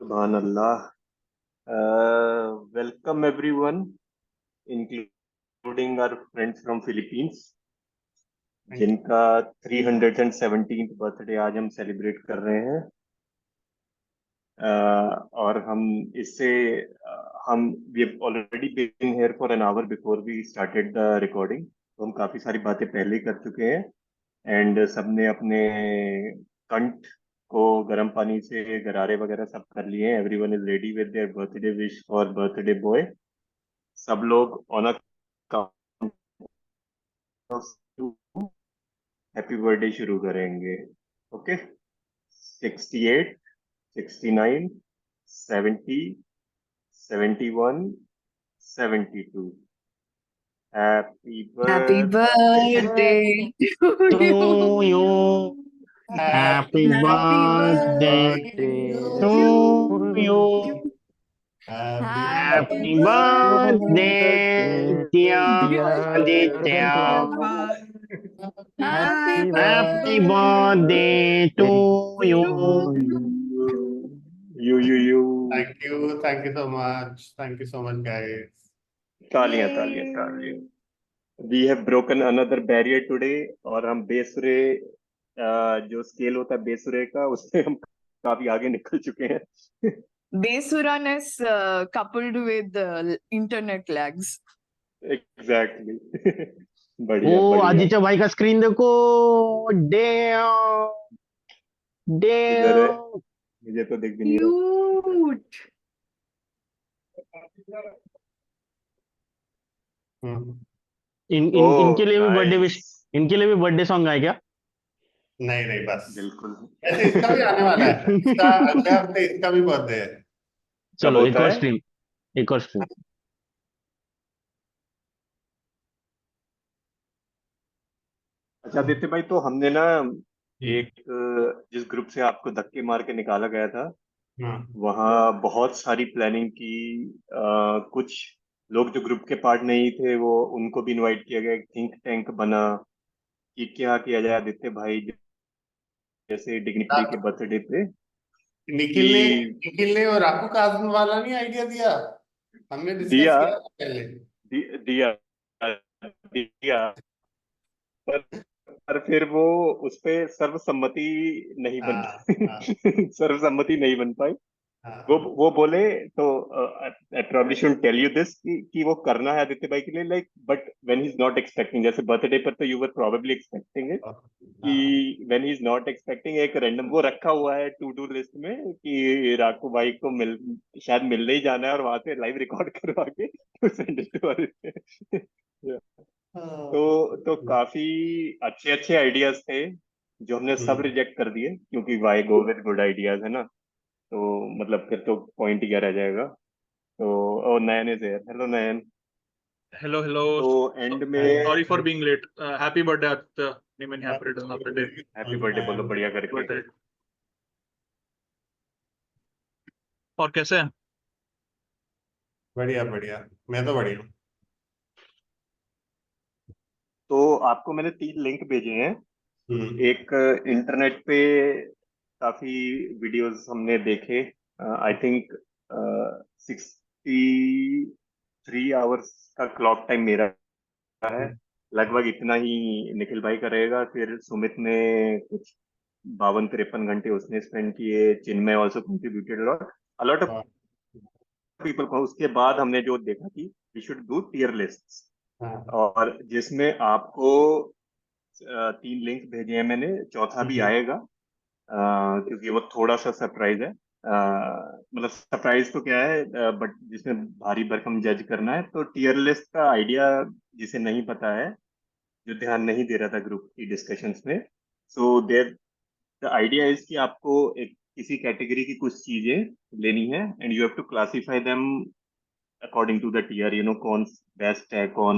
सुभान अल्लाह। Welcome everyone including our friends from Philippines thank you. जिनका 317th बर्थडे आज हम सेलिब्रेट कर रहे हैं। और हम we have already been here for an hour before we started the recording, तो हम काफी सारी बातें पहले ही कर चुके हैं। एंड सबने अपने कंठ को गर्म पानी से गरारे वगैरह सब कर लिए हैं। Everyone is ready with their birthday wish for birthday boy. सब लोग on a count of two happy birthday शुरू करेंगे। Okay, 68, 69, 70, 71, 72। Happy Happy birthday birthday to to you. you. Happy Happy birthday birthday to to you. you. Happy Happy birthday, birthday, dear dear Aditya. Aditya. Happy Happy Happy birthday birthday to you. to you. You. Thank you so much. Thank you so much, guys. तालियां तालियां तालियां। We have broken another barrier today. और हम बेसुरे, जो scale होता है बेसुरे का, उससे हम काफी आगे निकल चुके हैं। Besuran is coupled with internet lags. Exactly. ओ बढ़िया बढ़िया। आदित्य भाई का स्क्रीन देखो। डैम इधर है, डैम। मुझे तो दिख भी नहीं रहा। Cute. हम्म, इनके लिए भी बर्थडे विश, नाइस। इनके लिए भी बर्थडे सॉन्ग आए क्या? नहीं नहीं, बस बिल्कुल। ऐसे इसका भी आने वाला है। इसका अगले हफ्ते इसका भी बर्थडे है। कब चलो एक होता और है? स्ट्रीम, एक और स्ट्रीम। अच्छा आदित्य भाई, तो हमने ना हम्म, एक, जिस ग्रुप से आपको धक्के मार के निकाला गया था, हाँ, वहाँ बहुत सारी प्लानिंग की। कुछ लोग जो ग्रुप के पार्ट नहीं थे, वो उनको भी इनवाइट किया गया। एक थिंक टैंक बना कि क्या किया जाए आदित्य भाई, जैसे डिग्निफाई के बर्थडे पे निखिल ने कि निखिल ने और राकू काजन वाला नहीं आइडिया दिया। हमने डिस्कस दिया किया था पहले। दिया दिया, पर पर फिर वो उस पे सर्वसम्मति नहीं बन हाँ हाँ सर्वसम्मति नहीं बन पाई। वो हाँ वो बोले तो I probably should tell you this कि वो करना है आदित्य भाई के लिए, like but when he is not expecting. जैसे बर्थडे पर तो you were probably expecting it, हाँ कि when he is not expecting, एक रैंडम वो रखा हुआ है टू डू लिस्ट में कि राकू भाई को शायद मिलने ही जाना है और वहां से लाइव रिकॉर्ड करवा के सेंड इट टू आदित्य। हाँ, तो काफी अच्छे अच्छे आइडियाज थे जो हमने सब हम्म, रिजेक्ट कर दिए, क्योंकि why go with good ideas, है ना। तो मतलब फिर तो पॉइंट ही क्या रह जाएगा। तो ओ, Nayan is here. Hello Nayan. Hello, hello. तो एंड में Sorry for being late. Happy birthday, Aditya. Many happy returns of the day. Happy birthday बोलो बढ़िया करके। Birthday. और कैसे हैं? बढ़िया बढ़िया। मैं तो बढ़िया हूँ। तो आपको मैंने 3 लिंक भेजे हैं। हम्म, एक, इंटरनेट पे काफी वीडियोस हमने देखे। आई थिंक 63 आवर्स का क्लॉक टाइम मेरा है। लगभग इतना ही निखिल भाई का रहेगा। फिर सुमित ने कुछ 52-53 घंटे उसने स्पेंड किए। Chinmay also contributed a lot of हाँ पीपल को। उसके बाद हमने जो देखा कि we should do tier list, हाँ, और जिसमें आपको 3 लिंक भेजे हैं मैंने, चौथा भी हम्म, आएगा। क्योंकि वो थोड़ा सा सरप्राइज है। मतलब सरप्राइज तो क्या है, बट जिसमें भारी भरकम जज करना है। तो टियर लिस्ट का आइडिया जिसे नहीं पता है, जो ध्यान नहीं दे रहा था ग्रुप की डिस्कशंस में, so there the idea is कि आपको एक किसी कैटेगरी की कुछ चीजें लेनी है, and you have to classify them according to the tier. कौन बेस्ट है, कौन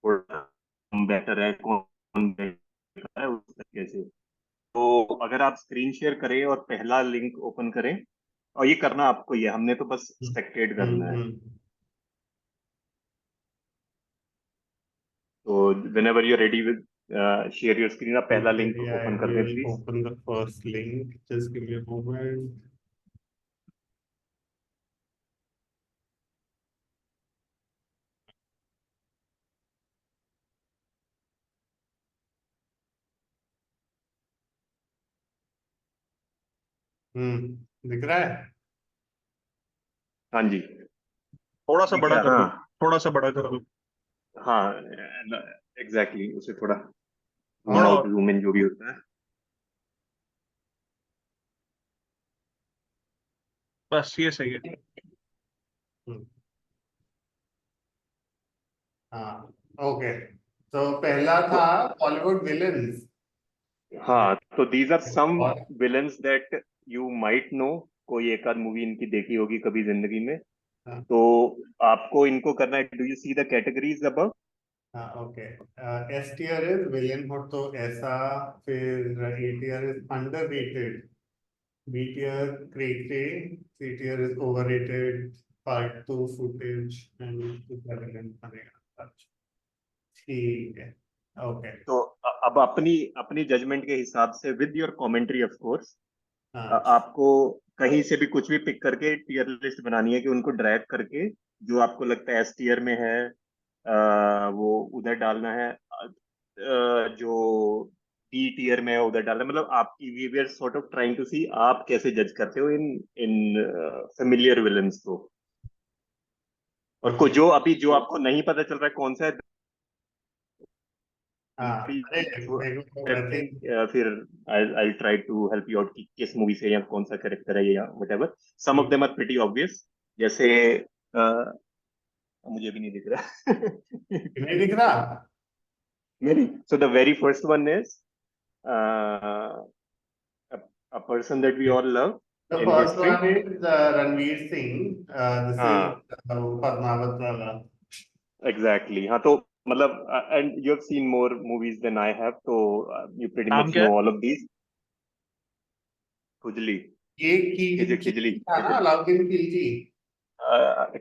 बेटर है, कौन बेटर है, उस तरीके से। तो अगर आप स्क्रीन शेयर करें और पहला लिंक ओपन करें, और ये करना आपको, ये हमने तो बस स्पेक्टेट करना है। तो when ever you ready with share your screen, आप पहला link I, I, I, I, I, I, I, I, I, I, I, I, I, I, I, I, open कर दें will please. open the first link. Just give me a moment. दिख रहा है। हाँ जी। थोड़ा सा दिख बड़ा रहा, कर दो, हाँ थोड़ा सा बड़ा कर दो। हाँ, एग्जैक्टली उसे थोड़ा जूम थोड़ा आउट और। जूम इन जो भी होता है। बस ये सही है। हम्म, हाँ ओके। तो पहला था तो बॉलीवुड विलन्स। हाँ, तो दीज आर सम और villains that you might know. कोई एक आध मूवी इनकी देखी होगी कभी जिंदगी में। हाँ तो आपको इनको करना है, do you see the categories above? हाँ okay. S tier is villainhood, तो ऐसा। फिर A tier is underrated, B tier क्रे क्रे, C tier is overrated, part two footage end बनेगा। अच्छा, ठीक है ओके। तो अब अपनी अपनी जजमेंट के हिसाब से with your commentary of course, हाँ आपको कहीं से भी कुछ भी पिक करके टीयर लिस्ट बनानी है कि उनको ड्रैग करके जो आपको लगता है एस टीयर में है, वो उधर डालना है। जो बी टीयर में है उधर डालना है। मतलब आपकी we are sort of trying to see आप कैसे जज करते हो इन इन फेमिलियर विलन्स को। और को जो अभी जो आपको नहीं पता चल रहा है कौन सा है, हाँ। अरे मेरे को आई थिंक फिर I I try to help you out कि किस मूवी से या कौन सा कैरेक्टर है या whatever. Some of them are pretty obvious. जैसे मुझे भी नहीं दिख रहा। नहीं दिख रहा। मेरी so the very first one is a person that we all love The in first history. one is Ranveer Singh. This is हाँ Padmavat wala. एग्जैक्टली, हाँ तो मतलब and you have seen more movies than I have, तो you pretty नाम much क्या know है? All of these. खुजली, ये खिजली, था ना, अलाउद्दीन खिलजी।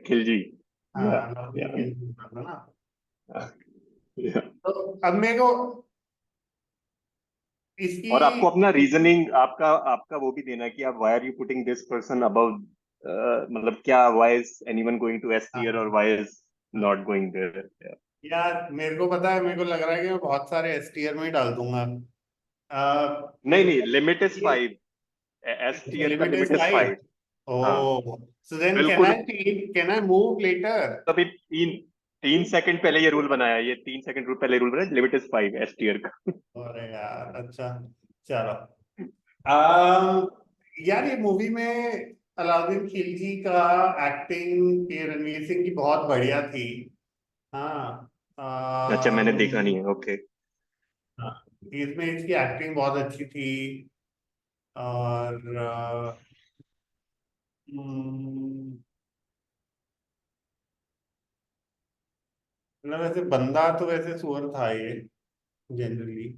खिलजी। या हाँ अलाउद्दीन या खिलजी था ना। या। तो अब मेरे को इसकी और आपको अपना रीजनिंग आपका आपका वो भी देना है कि आप why are you putting this person above, मतलब क्या, why is anyone going to S tier और हाँ, व्हाई इज हाँ। Not going there. यार मेरे को पता है, मेरे को लग रहा है कि मैं बहुत सारे एस टीयर में ही डाल दूंगा। नहीं मेरे नहीं, को लिमिट इज 5। एस टियर का लिमिट इज लिमिट इज 5। 5। हाँ ओह, सो देन बिल्कुल। Can I move later? तभी तीन तीन सेकंड पहले ये रूल बनाया, ये 3 सेकंड रूल पहले रूल बनाया, लिमिट इज 5 एस टियर का। अरे यार अच्छा, चलो। um, यार ये मूवी में अलाउद्दीन खिलजी का एक्टिंग ये रणवीर सिंह की बहुत बढ़िया थी। हाँ। अच्छा मैंने देखा नहीं है, ओके। हाँ, इसमें इसकी एक्टिंग बहुत अच्छी थी। और हम्म, मतलब वैसे बंदा तो वैसे सुअर था ये जनरली।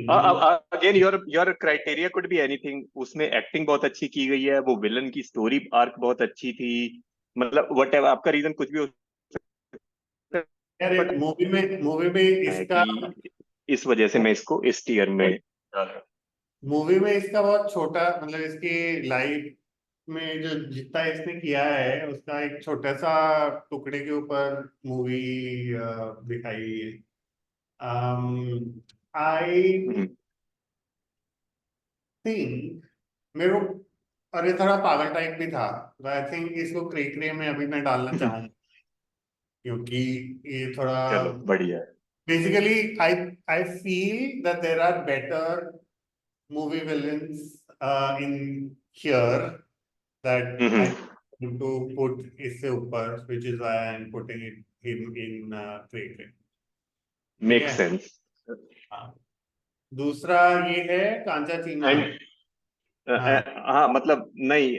तो again your criteria could be anything. उसमें एक्टिंग बहुत अच्छी की गई है, वो विलन की स्टोरी आर्क बहुत अच्छी थी। मतलब वट एवर आपका रीजन कुछ भी हो सकता यार है, मूवी में बट है इसका कि इस वजह से मैं इसको इस टीयर में डाला। मूवी में इसका बहुत छोटा, मतलब इसकी लाइफ में जो जितना इसने किया है उसका एक छोटा सा टुकड़े के ऊपर मूवी दिखाई है। आई हम्म। थिंक मेरे को, और ये थोड़ा पागल टाइप भी था, तो आई थिंक इसको क्रे क्रे में अभी मैं डालना चाहूंगा, क्योंकि ये थोड़ा चलो बढ़िया है। Basically I I feel that there are better movie villains in here that I hmm, want to put इससे ऊपर, which is why I'm putting it him in Cray Cray। ठीक मेक है। सेंस। हाँ, दूसरा ये है कांचा चीना। एंड हाँ हाँ मतलब नहीं,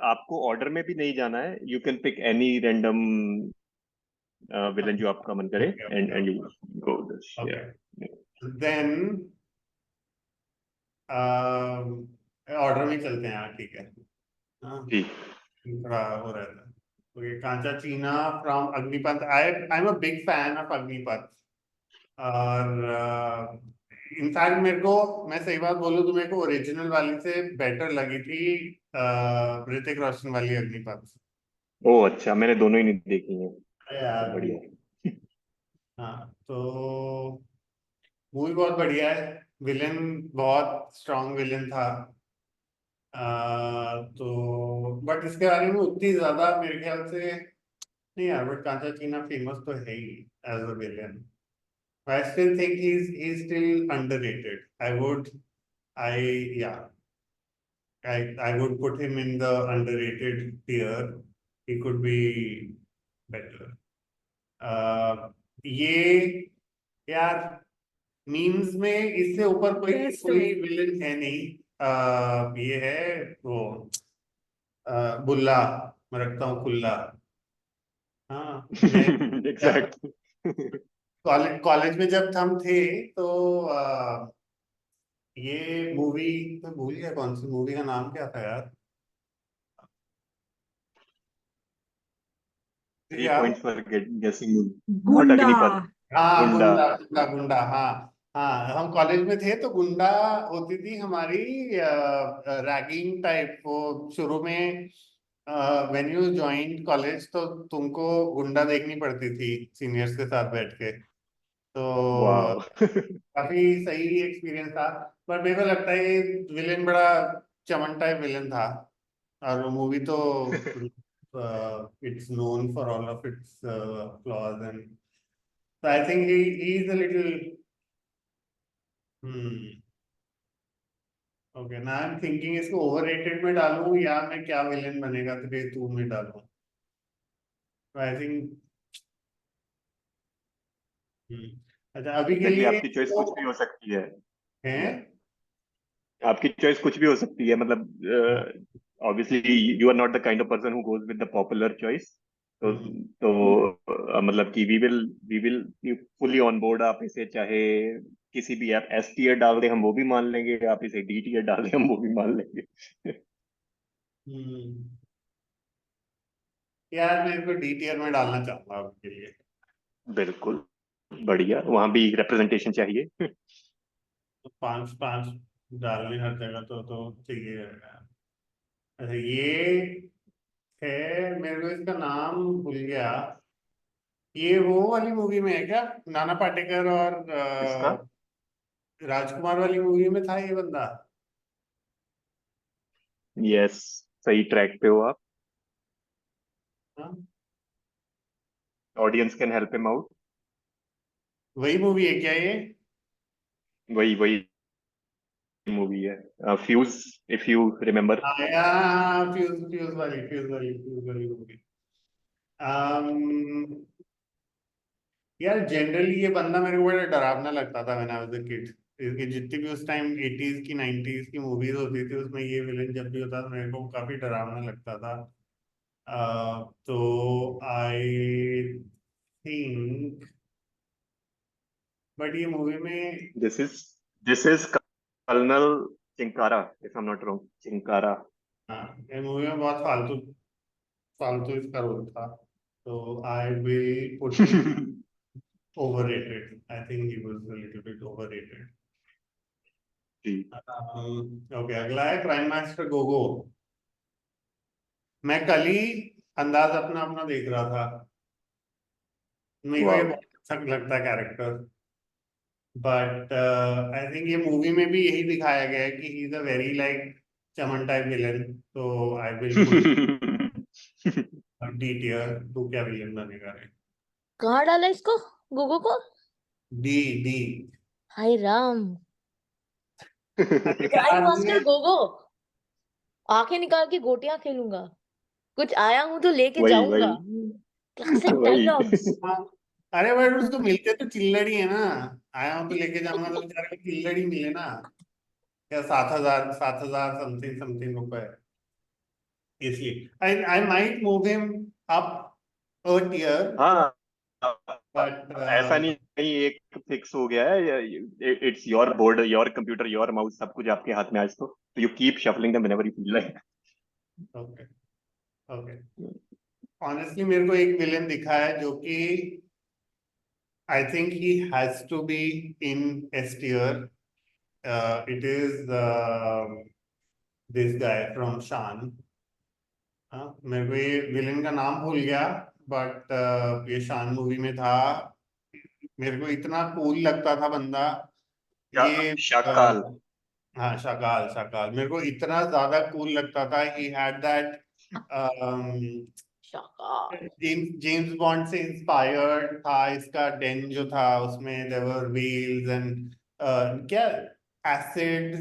आपको ऑर्डर में भी नहीं जाना है, you can pick any random villain जो आपका मन करे, okay and okay and you go this. Okay. Then order में चलते हैं, हाँ ठीक है। हाँ, ठीक। थोड़ा हो रहता है। Okay, Kancha Cheena from Agneepath. I am a big fan of Agneepath. और इनफैक्ट मेरे को, मैं सही बात बोलूं तो मेरे को ओरिजिनल वाली से बेटर लगी थी ऋतिक रोशन वाली अग्निपथ। ओ अच्छा, मैंने दोनों ही नहीं देखी हैं, अरे तो यार, बढ़िया। हाँ तो मूवी बहुत बढ़िया है। विलन बहुत स्ट्रॉन्ग विलन था। तो बट इसके बारे में उतनी ज्यादा मेरे ख्याल से नहीं यार, बट कांचाचीना फेमस तो है ही as a villain. I still think he's still underrated. I yeah, I would put him in the underrated tier. He could be better. ये यार मीम्स में इससे ऊपर कोई Best कोई है। विलन है नहीं। ये है वो बुल्ला, मैं रखता हूँ कुल्ला। हाँ, मैं एग्जैक्ट। कॉलेज में जब हम थे तो ये मूवी मैं भूल गया कौन सी मूवी का नाम क्या था यार। तुझे 3 याद? points for guessing. Not Gunda. Agnipar. हाँ, गुंडा। गुंडा गुंडा गुंडा, हाँ। हाँ, हम कॉलेज में थे तो गुंडा होती थी हमारी रैगिंग टाइप। वो शुरू में व्हेन यू ज्वाइन कॉलेज तो तुमको गुंडा देखनी पड़ती थी सीनियर्स के साथ बैठ के। तो वाह। काफी सही एक्सपीरियंस था। पर मेरे को लगता है ये विलेन बड़ा चमन टाइप विलेन था। और वो मूवी तो it's known for all of its flaws and so I think he is a little hmm okay now I'm thinking इसको overrated में डालूं या मैं क्या विलेन बनेगा तो फिर टू में डालूं। तो I think अच्छा अभी के एग्जैक्टली, लिए आपकी चॉइस तो कुछ भी हो सकती है। है। आपकी चॉइस कुछ भी हो सकती है, मतलब obviously you are not the kind of person who goes with the popular choice. तो हम्म, मतलब कि we will fully on board. आप इसे चाहे किसी भी आप एस टीयर डाल दे हम वो भी मान लेंगे, आप इसे डी टीयर डाल दे हम वो भी मान लेंगे। हम्म। यार मैं इसको डी टियर में डालना चाहूंगा अभी के लिए। बिल्कुल, बढ़िया, वहां भी रिप्रेजेंटेशन चाहिए। तो पांच पांच डालने हर जगह तो चाहिए। अच्छा ये है, मेरे को इसका नाम भूल गया। ये वो वाली मूवी में है क्या, नाना पाटेकर और इसका राजकुमार वाली मूवी में था ये बंदा? यस, सही ट्रैक पे हो आप। हाँ? Audience can help him out. वही मूवी है क्या ये? वही वही मूवी है, फ्यूज, इफ यू रिमेम्बर। आया, फ्यूज फ्यूज वाली मूवी। um, यार जनरली ये बंदा मेरे को बड़ा डरावना लगता था when I was a kid. इसकी जितनी भी उस टाइम 80s की 90s की मूवीज होती थी उसमें ये विलेन जब भी होता था मेरे को काफी डरावना लगता था। तो आई थिंक बट ये मूवी में this is this is colonel Chinkara, if I am not wrong, Chinkara. हाँ, ये मूवी में बहुत फालतू फालतू इसका रोल था। तो I will put him overrated. I think he was a little bit overrated. जी। ओके, अगला है क्राइम मास्टर गोगो। मैं कल ही अंदाज अपना अपना देख रहा था। मेरे को ये वाह। बहुत अच्छा लगता है कैरेक्टर। बट आई थिंक ये मूवी में भी यही दिखाया गया है कि he is a very like चमन टाइप विलन। तो I will put D tier. तू क्या विलन बनेगा रे? कहाँ डाला इसको, गोगो को? D D. हाय राम, अरे क्राइम यार मास्टर गोगो, आंखें निकाल के गोटियां खेलूंगा, कुछ आया हूं तो लेके वही जाऊंगा। वही क्लासिक वही। डायलॉग्स। हाँ, अरे भाई उसको मिलते तो चिल्लड़ ही है ना। आया हूँ तो लेके जाऊंगा तो बेचारे को चिल्लड़ ही मिले ना। क्या 7,000 समथिंग समथिंग रुपए। इसलिए I I might move him up a tier. हाँ, बट ऐसा नहीं नहीं एक फिक्स हो गया है। It's your board, your computer, your mouse, सब कुछ आपके हाथ में आज। तो you keep shuffling them whenever you feel like. Okay okay, honestly मेरे को एक विलेन दिखा है जो कि I think he has to be in S tier. It is this guy from शान। हाँ, मेरे को ये विलेन का नाम भूल गया। बट ये शान मूवी में था। मेरे को इतना कूल लगता था बंदा। ये शाकाल। हाँ, शाकाल शाकाल मेरे को इतना ज्यादा कूल लगता था. He had that Shakaal. James Bond से इंस्पायर्ड था. इसका डेन जो था उसमें देयर वर व्हील्स एंड क्या एसिड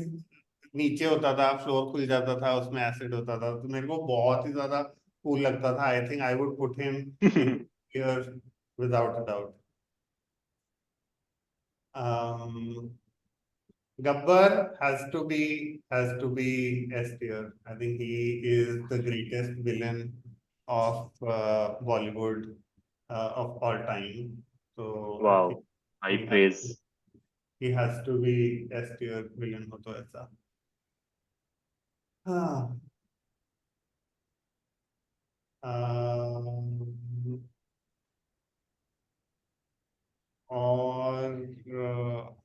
नीचे होता था, फ्लोर खुल जाता था, उसमें एसिड होता था. तो मेरे को बहुत ही ज्यादा कूल लगता था. आई think I would put him in here without a doubt. Gabbar has to be S tier. I think he is the greatest villain of Bollywood of all time. So I wow, think high he has praise. to, he has to be S tier villain हो तो ऐसा. हाँ. और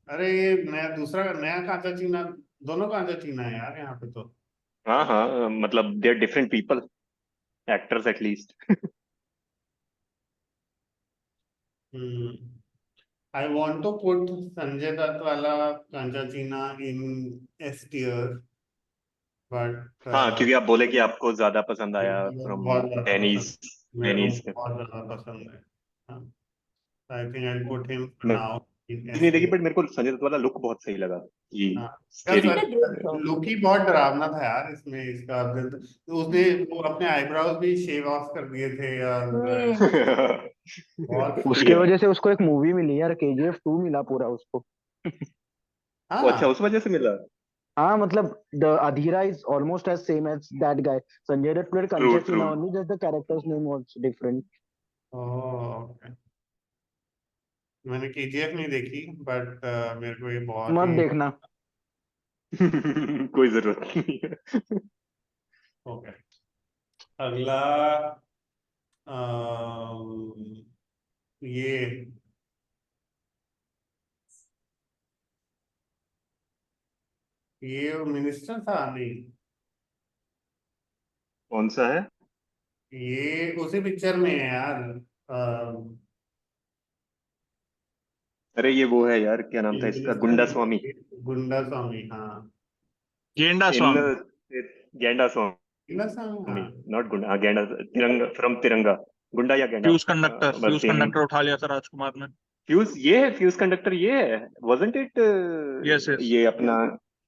अरे ये नया दूसरा नया कांचा चीना, दोनों कांचा चीना है यार यहाँ पे तो. हाँ हाँ, मतलब they are different people, actors at least. I want to put Sanjay Dutt वाला कांचा चीना in S tier, but हाँ, क्योंकि आप बोले कि आपको ज्यादा पसंद आया फ्रॉम बहुत ज्यादा पसंद, डेनीज। मेरे को डेनीज। बहुत ज्यादा पसंद है. हाँ, I think I'll put him मैं now in S नहीं देखी, tier. बट मेरे को संजय दत्त वाला लुक बहुत सही लगा कि हाँ, स्केरी। लुक ही बहुत डरावना था यार इसमें इसका. तो उसने वो अपने आईब्रोज भी शेव ऑफ कर दिए थे यार. बहुत उसके वजह से उसको एक मूवी मिली यार, KGF 2 मिला पूरा उसको. अच्छा, हाँ. उस वजह से मिला। हाँ मतलब the Adheera is almost as same as that guy. Sanjay Dutt played true Kancha true. Cheena only, just the characters name was different. Okay. मैंने KGF नहीं देखी, बट मेरे को ये बहुत मत ही. देखना. कोई जरूरत नहीं है। ओके. अगला अम, ये मिनिस्टर था नहीं, कौन सा है? ये उसी पिक्चर में है यार. अरे ये वो है यार, क्या नाम था ये इसका, मिनिस्टर गुंडा स्वामी। नहीं, गुंडा स्वामी. हाँ, गेंडा इन स्वामी. गेंडा स्वामी। गुंडा स्वामी. हाँ. नॉट गुंडा, हाँ गेंडा। तिरंगा, फ्रॉम तिरंगा। गुंडा या गेंडा, बस फ्यूज सेम। कंडक्टर उठा लिया था राजकुमार ने. फ्यूज ये है, फ्यूज कंडक्टर ये है, wasn't इट? Yes yes. ये अपना,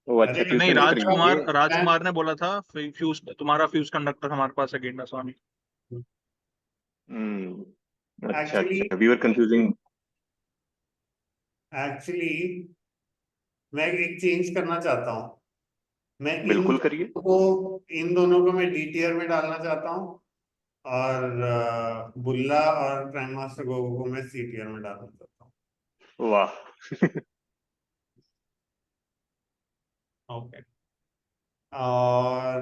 ओ अच्छा, अरे फ्यूज नहीं, कंडक्टर ये। राजकुमार ने बोला था फ्यूज, तुम्हारा फ्यूज कंडक्टर हमारे पास है गेंडा स्वामी. अच्छा एक्चुअली अच्छा, वी वर कंफ्यूजिंग। एक्चुअली मैं एक चेंज करना चाहता हूँ. मैं बिल्कुल करिए। इन दोनों को मैं D tier में डालना चाहता हूँ, और बुल्ला और ग्रैंड मास्टर गोगो को मैं C tier में डालना चाहता हूँ. वाह। ओके. और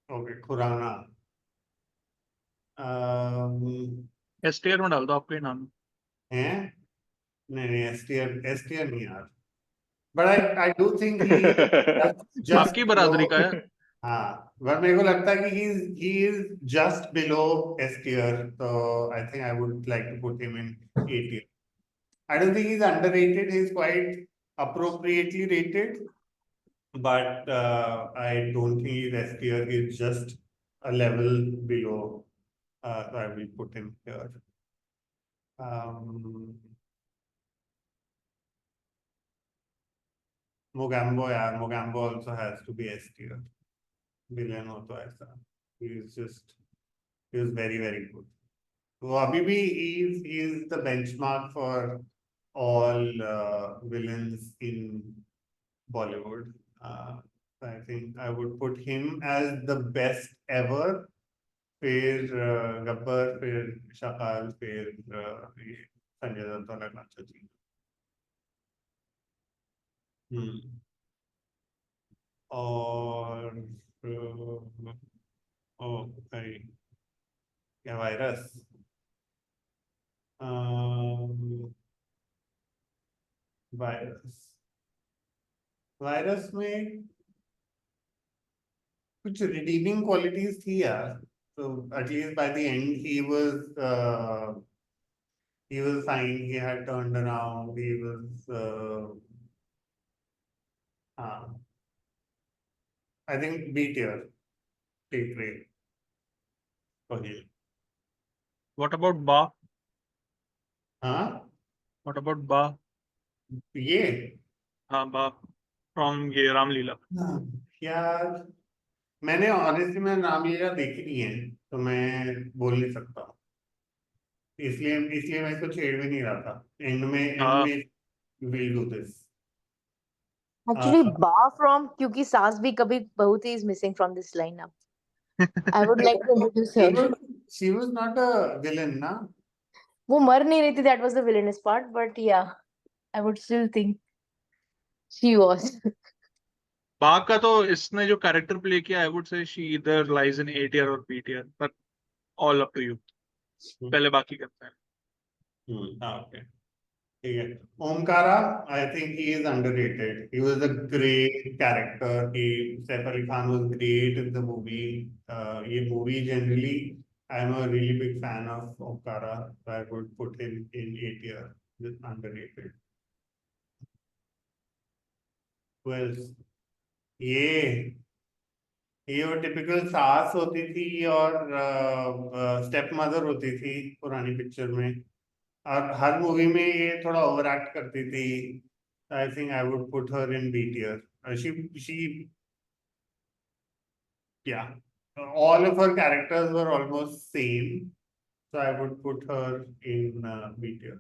ओके, खुराना. अम, एस टीयर में डाल दो, आपके नाम. है. नहीं नहीं, S tier नहीं यार. But I do think he just आपकी बिलो. बरादरी का है. हाँ, बट मेरे को लगता है कि he is just below S tier, so I think I would like to put him in A tier. I don't think he's underrated. He's quite appropriately rated, but I don't think he's S tier. He's just a level below. So I will put him here. Um, Mogambo, yeah, Mogambo also has to be S tier. Villain हो तो ऐसा. He was very very good. So अभी भी he is the benchmark for all villains in Bollywood. I think I would put him as the best ever. फिर गब्बर, फिर शाकाल, फिर ये संजय दत्त वाला कांचा चीना. और ओ भाई, क्या वायरस. वायरस वायरस में कुछ रिडीमिंग क्वालिटीज थी यार. तो at least by the and he was He was fine. He had turned around. He was. I think B tier. Take rate for him. What about Ba? हाँ What about Ba? ये हाँ, Ba from ये रामलीला. यार मैंने honestly मैं रामलीला देखी नहीं है तो मैं बोल नहीं सकता इसलिए इसलिए मैं इसको छेड़ भी नहीं रहा था एंड हाँ. में will do this Actually, Ba from क्योंकि सास भी कभी बहू थी is missing from this lineup. I would like to introduce her. she was not a villain ना वो मर नहीं रही थी, that was the villainous part, but yeah, I would still think she was. बा का तो इसने जो कैरेक्टर प्ले किया, I would say she either lies in A tier और B tier, but all up to you. पहले बाकी करते हैं. ओके ठीक है Omkara I think he is underrated he was a great character he Saif Ali Khan was great in the movie ये movie generally I am a really big fan of Omkara so I would put him in A tier just underrated who else ये वो typical सास होती थी और step mother होती थी पुरानी पिक्चर में और हर मूवी में ये थोड़ा ओवर एक्ट करती थी I think I would put her in B tier she या all of her characters were almost same so I would put her in B tier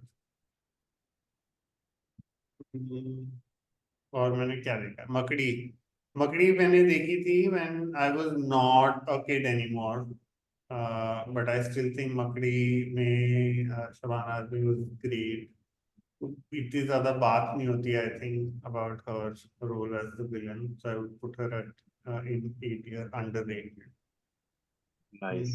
और मैंने क्या देखा मकड़ी मकड़ी मैंने देखी थी when I was not a kid anymore but I still think मकड़ी में शबाना आजमी was great इतनी ज्यादा बात नहीं होती I think about her role as the villain so I would put her at in A tier underrated nice.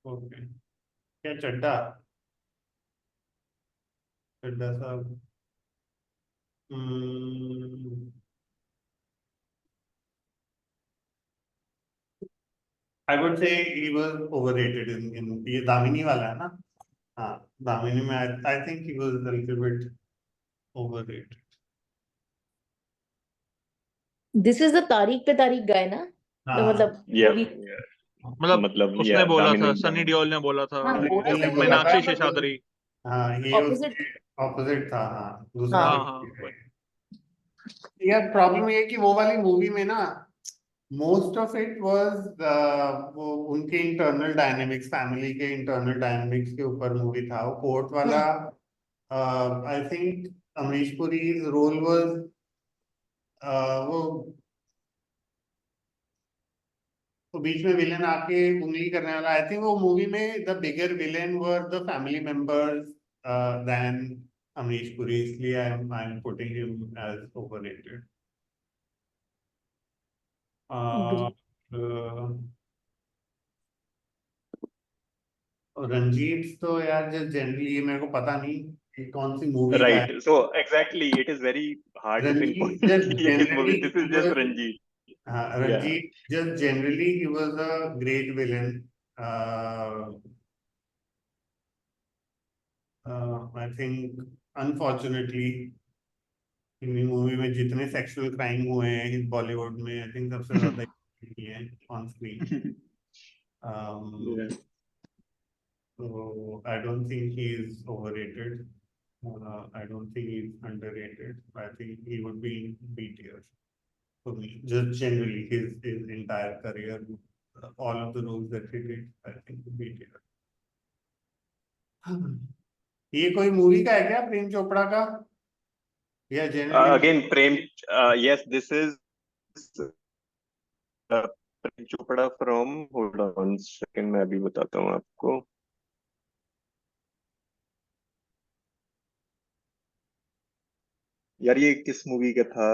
Okay क्या चड्डा चड्डा साहब आई would से ही वाज ओवररेटेड इन ये दामिनी वाला है ना हाँ दामिनी में आई think he was a little bit overrated This is the तारीख पे तारीख guy ना तो हाँ मतलब Yeah. movie मतलब उसने yeah, बोला था, दामिनी सनी देओल ने बोला था, हाँ बोला ने तो बोला था मीनाक्षी शेषाद्री. हाँ ये opposite उसके ऑपोजिट था हाँ दूसरा हाँ हाँ हाँ. यार प्रॉब्लम ये है कि वो वाली मूवी में ना मोस्ट ऑफ इट वाज वो उनके इंटरनल डायनेमिक्स फैमिली के इंटरनल डायनेमिक्स के ऊपर मूवी था वो कोर्ट वाला I think Amrish Puri role was वो बीच में विलेन आके उंगली करने वाला आई थिंक वो मूवी में the bigger villain were the family members then Amrish Puri इसलिए I am putting him as overrated Ranjeet तो यार जस्ट जनरली मेरे को पता नहीं कि कौन सी मूवी का है Right. So exactly, it is very hard to pinpoint Ranjit just कि ये किस movie. This is just generally Ranjit. हाँ Yeah. Ranjit just generally he was a great villain I think unfortunately Hindi movie में जितने सेक्सुअल क्राइम हुए हैं इस बॉलीवुड में आई थिंक सबसे ज्यादा यही है on screen Yeah. so I don't think he is overrated I don't think he's underrated I think he would be in B tier for me just generally his entire career all of the roles that he did I think B tier ये कोई movie का है क्या प्रेम चोपड़ा का या generally Again, Prem. Yes, this is Prem Chopra from. Hold on, second मैं अभी बताता हूँ आपको. यार ये किस मूवी का था?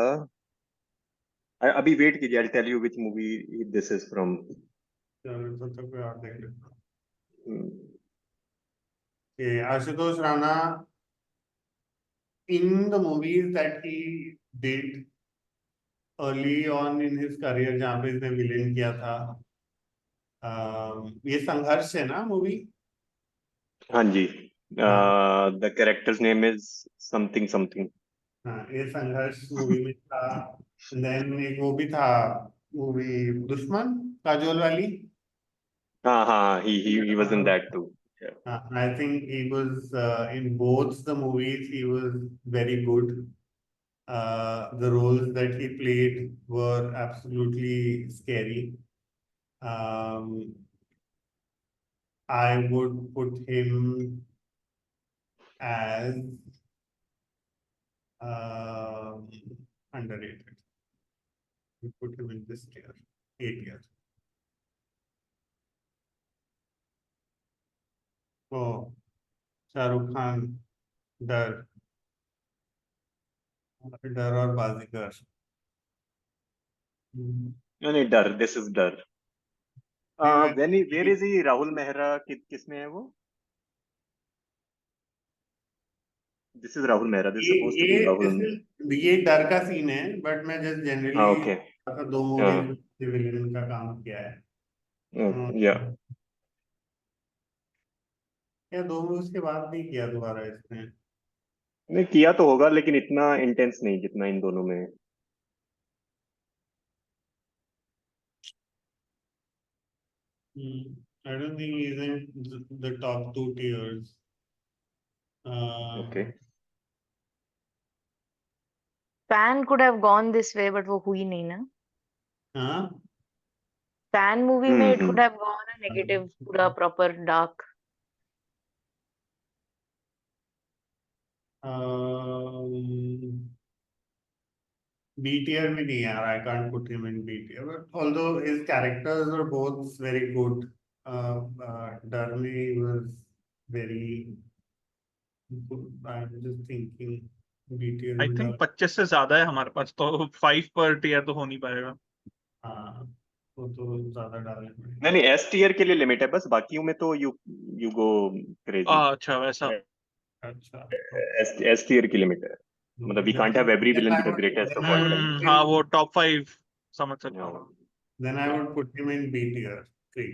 अभी वेट कीजिए. I'll tell you which movie this is from. चलो तो कोई और देख लेता हूँ Ashutosh Rana in the movies that he did early on in his career जहाँ पे इसने विलेन किया था. ये संघर्ष है ना मूवी? हाँ जी. हाँ. The characters name is something something. हाँ, ये संघर्ष मूवी में था. देन एक वो भी था मूवी दुश्मन, काजोल वाली. हाँ हाँ, he was in that too. I think he was in both the movies. He was very good. The roles that he played were absolutely scary. I would put him as underrated. We put him in this tier, A tier. Oh, Shahrukh Khan, डर और बाजीगर. नहीं, Darr. This is Darr. Yeah, where is he? Rahul Mehra किसमें है वो? This is Rahul Mehra. This suppose to be Rahul. ये डर का scene है, but मैं जस्ट हाँ, जनरली ओके. दो मूवीज विलेन का काम किया है. या या दो मूवीज के बाद नहीं किया दोबारा इसने. नहीं किया तो होगा, लेकिन इतना इंटेंस नहीं जितना इन दोनों में है. I don't think he's in the top 2 tiers. Okay. Fan could have gone this way, but वो हुई नहीं ना. हाँ. Fan movie में it could have gone a negative, पूरा proper dark. B tier में नहीं यार. I can't put him in B tier. But although his characters were both very good, डर में he was very good. I'm just thinking B tier आई में think डर. 25 से ज्यादा है हमारे पास, तो 5 पर टीयर तो हो नहीं पाएगा. हाँ, वो तो ज्यादा डालने पड़ेंगे. नहीं नहीं, एस टियर के लिए लिमिट है बस. बाकियों में तो यू गो क्रेजी. अच्छा वैसा. अच्छा. एस टियर की लिमिट है. मतलब we can't have every villain be the greatest of all time. हाँ, वो टॉप 5 समझ सकता हूँ. Then I would put him in B tier. Cray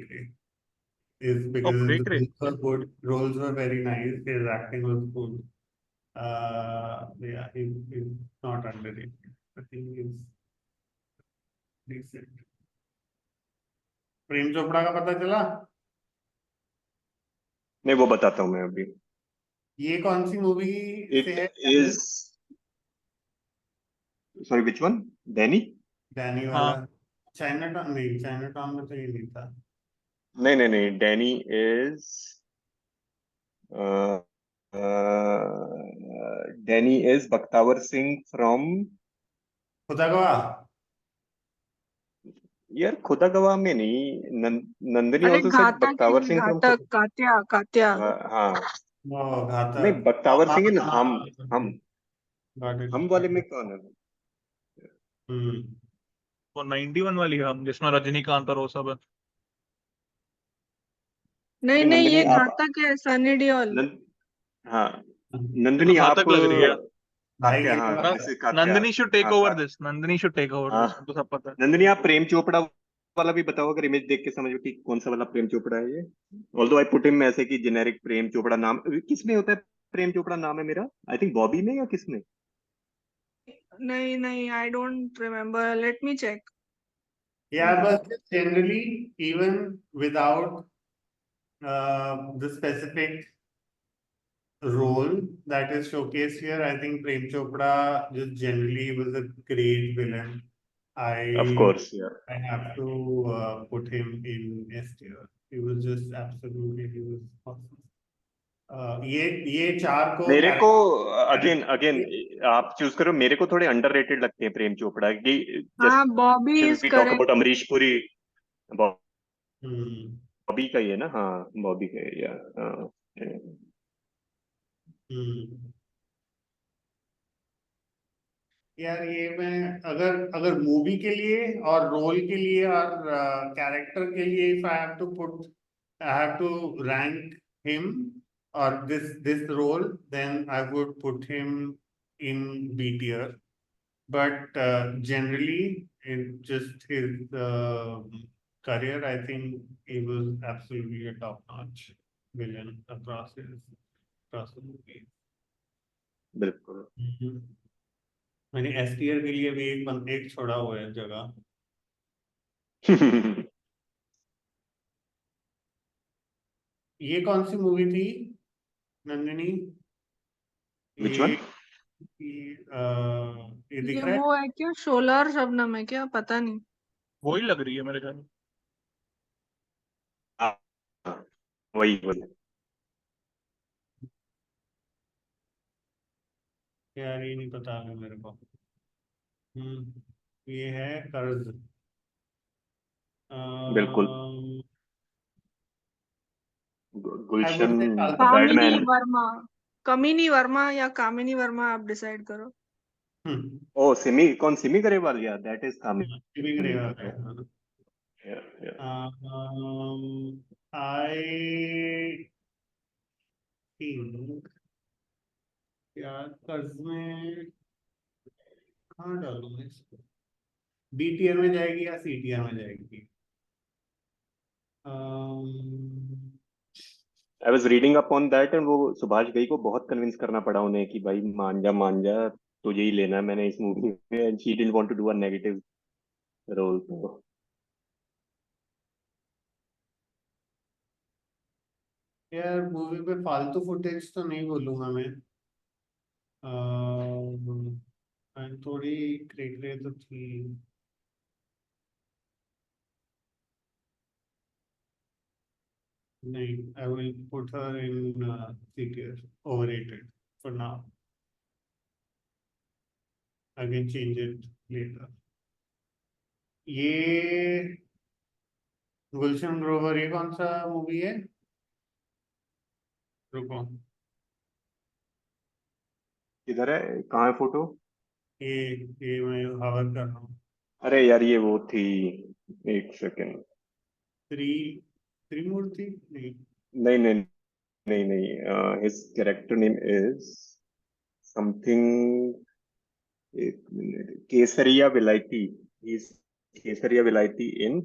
is Oh, because Cray the Cray. roles were good. Roles were very nice. His acting was good. Yeah, he's not underrated. I think he's decent. Prem Chopra का पता चला? नहीं, वो बताता हूँ मैं अभी. ये कौन सी मूवी इट से है? Is, sorry, which one? Danny? Danny वाला. चाइना टाउन नहीं, चाइना टाउन में तो ये नहीं था. नहीं नहीं नहीं, Danny is Danny is Bakhtawar Singh from. खुदा गवाह. यार खुदा गवाह में नहीं. नंदिनी अरे ऑल्सो सेड घातक बख्तावर है, सिंह फ्रॉम. घातक, कात्या कात्या. हाँ. वो घातक. नहीं, बख्तावर सिंह इन हम. Got it. हम वाले में कौन है? वो 91 वाली है हम, जिसमें रजनीकांत और वो सब है. नहीं नहीं, नंदिनी, ये आप घातक है, सनी देओल. हाँ, नंदिनी आप. घातक लग रही है. भाई कात्या, ये हाँ, वाला- this is Katya. Nandini should take हाँ, over this. Nandini should take over हाँ. दिस, तो सब पता है. नंदिनी, आप प्रेम चोपड़ा वाला भी बताओ, अगर इमेज देख के समझो कि कौन सा वाला प्रेम चोपड़ा है ये. ऑल्दो आई पुट हिम ऐसे कि जेनेरिक प्रेम चोपड़ा नाम किसमें होता है? प्रेम चोपड़ा नाम है मेरा, आई थिंक बॉबी में या किसमें? नहीं नहीं, I don't remember, let me check. Yeah, but generally, even without the specific role that is showcased here, I think Prem Chopra just generally was a great villain. Of course, या. I have to put him in S tier. He was just absolutely, he was awesome. ये चार को मेरे को again आप choose करो. मेरे को थोड़े अंडररेटेड लगते हैं प्रेम चोपड़ा की. हाँ, Bobby is just talk correct. About Amrish Puri. Hmm. Bobby का ही है ना? हाँ, बॉबी का है, या. यार ये मैं अगर मूवी के लिए और रोल के लिए और कैरेक्टर के लिए, if I have to rank him or this role, then I would put him in B tier. but generally in just his career, I think he was absolutely a top-notch villain across the movies. बिल्कुल. मैंने S tier के लिए भी एक छोड़ा हुआ है जगह. ये कौन सी मूवी थी नंदिनी? Which one? ये दिख ये रहा है? वो है क्या, शोला और शबनम है क्या, पता नहीं. वही लग रही है मेरे ख्याल में. हाँ, वही वही. यार ये नहीं पता है मेरे को. ये है कर्ज. बिल्कुल. I Gulshan would say the Kamini badman. Verma, Kamini Verma या कामिनी वर्मा, आप डिसाइड करो. ओ सिमी, कौन सिमी ग्रेवाल? या that is Giving Kamini. Rewa. Yeah. I think यार कर्ज में कहाँ डालूं मैं इसको? बी टियर में जाएगी या सी टियर में जाएगी? I was reading up on that and वो सुभाष घई को बहुत कन्विंस करना पड़ा उन्हें कि भाई मान जा तुझे ही लेना है मैंने इस मूवी में, and she didn't want to do a negative role. तो यार मूवी पे फालतू फुटेज तो नहीं बोलूंगा मैं. थोड़ी क्रेकरे तो थी. नहीं, I will put her in C tier, overrated for now. I can change it later. ये गुलशन ग्रोवर, ये कौन सा मूवी है? रुको, किधर है, कहाँ है फोटो? ये मैं हवर कर रहा हूँ. अरे यार ये वो थी, एक सेकेंड. त्रि त्रिमूर्ति नहीं. नहीं नहीं नहीं नहीं, his character name is something, एक minute, Kesariya Vilayati. Is Kesariya Vilayati in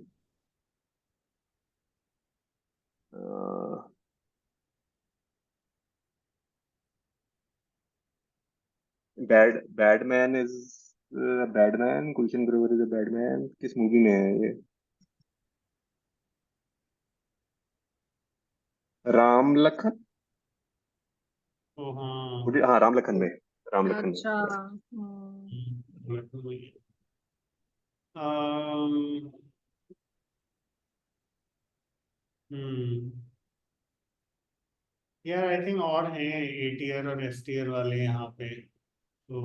badman is badman. Gulshan Grover is a badman. किस मूवी में है ये? राम लखन. ओ हाँ. हाँ राम लखन में. राम लखन में. अच्छा. um, यार आई थिंक और हैं ए टियर और एस टियर वाले यहाँ पे. तो